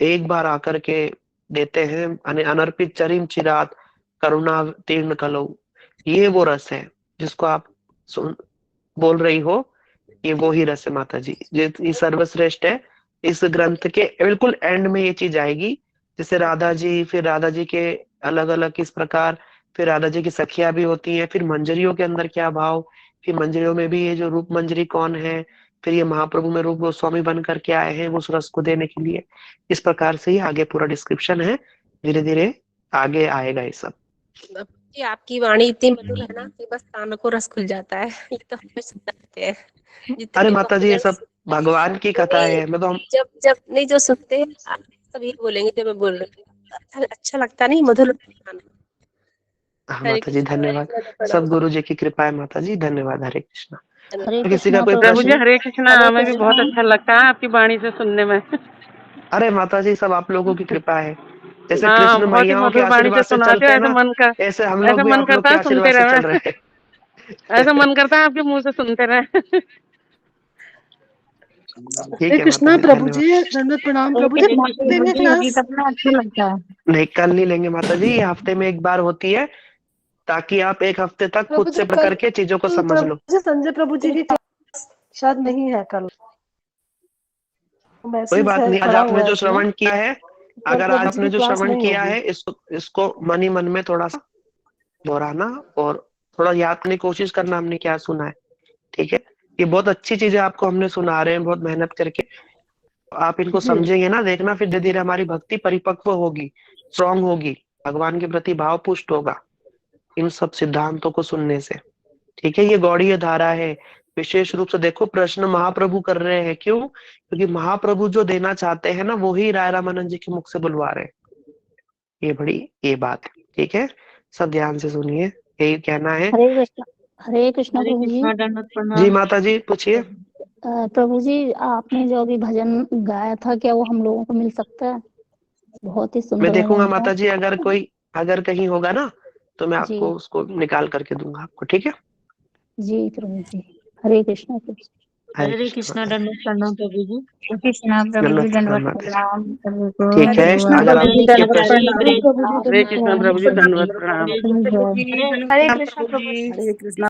एक बार आकर के देते हैं, अनर्पित चरिम चिरात, करुणातीर्ण कलौ, ये वो रस है जिसको आप बोल रही हो, ये वो ही रस है माता जी, ये सर्वश्रेष्ठ है। इस ग्रंथ के बिल्कुल एंड में ये चीज आएगी, जैसे राधा जी, फिर राधा जी के अलग अलग किस प्रकार, फिर राधा जी की सखियां भी होती हैं, फिर मंजरियों के अंदर क्या भाव, फिर मंजरियों में भी ये जो रूप मंजरी कौन है, फिर ये महाप्रभु में रूप गोस्वामी बन करके आए हैं उस रस को देने के लिए। इस प्रकार से ही आगे पूरा डिस्क्रिप्शन है, धीरे धीरे आगे आएगा ये सब। जी आपकी वाणी इतनी मधुर है ना कि बस कानों को रस खुल जाता है। ये तो हम सुनते हैं जितने अरे भी माता जी ये भक्तजन सब भगवान की कथा है, मैं तो हम जब जब नहीं जो सुनते हैं आप सब ये बोलेंगे जो मैं बोल रही हूँ, अच्छा लगता नहीं, मधुर लगता है। हाँ हरे माता जी कृष्णा, धन्यवाद, प्रणाम। सब गुरु जी की कृपा है माता जी, धन्यवाद। हरे कृष्णा। हरे किसी का कृष्णा कोई प्रभु जी प्रश्न? हरे कृष्णा, हमें भी बहुत अच्छा लगता है आपकी वाणी से सुनने में। अरे माता जी सब आप लोगों की कृपा है, जैसे हाँ, कृष्ण बहुत ही मैयाओं के मधुर वाणी से आशीर्वाद से सुनाते चलते हो, हैं ना, ऐसे हम लोग ऐसा भी मन आप लोग करता के है सुनते आशीर्वाद से चल रहना। रहे हैं। ऐसा मन करता है आपके मुंह से सुनते रहे। ठीक है माता जी, प्रभु धन्यवाद। जी दंडवत प्रणाम। प्रभु जी हफ्ते में क्लास अच्छा लगता है। नहीं कल नहीं लेंगे माता जी, ये हफ्ते में एक बार होती है, ताकि आप एक हफ्ते तक खुद प्रभु से जी पढ़ करके चीजों को समझ लो। संजय प्रभु जी की क्लास शायद नहीं है कल, कोई मैसेज बात है नहीं, आज पड़ा आपने हुआ है जो इसमें। श्रवण किया है, कल अगर आज प्रभु जी आपने की जो क्लास श्रवण नहीं किया होगी। है इसको मन ही मन में थोड़ा सा दोहराना और थोड़ा याद करने की कोशिश करना हमने क्या सुना है। ठीक है, ये बहुत अच्छी चीजें आपको हमने सुना रहे हैं बहुत मेहनत करके, आप इनको जी समझेंगे ना, देखना फिर धीरे धीरे हमारी भक्ति परिपक्व होगी, स्ट्रांग होगी, भगवान के प्रति भाव पुष्ट होगा इन सब सिद्धांतों को सुनने से। ठीक है, ये गौड़ीय धारा है। विशेष रूप से देखो प्रश्न महाप्रभु कर रहे हैं, क्यों? क्योंकि महाप्रभु जो देना चाहते हैं ना, वो ही राय रामानंद जी के मुख से बुलवा रहे हैं। ये बड़ी ये बात है। ठीक है, सब ध्यान से सुनिए, यही कहना है। हरे कृष्णा हरे प्रभु जी। कृष्णा, दंडवत जी प्रणाम। माता जी पूछिए। प्रभु जी आपने जो अभी भजन गाया था क्या वो हम लोगों को मिल सकता है? बहुत ही मैं सुंदर देखूंगा भजन था। माता जी, अगर कहीं होगा ना तो मैं जी आपको उसको निकाल करके दूंगा आपको। ठीक है, जी प्रभु जी। हरे कृष्णा प्रभु जी। हरे हरे कृष्ण कृष्णा, माता जी, दंडवत प्रणाम प्रभु जी। कृष्णा प्रभु जी दंडवत प्रणाम दंडवत माता जी। प्रणाम प्रभु को। ठीक हरे है, कृष्णा अगर प्रभु जी, आपके दंडवत प्रश्न प्रणाम। प्रभु जी हरे कृष्णा प्रभु जी दंडवत प्रणाम। जय। हरे कृष्णा प्रभु जी। हरे कृष्णा।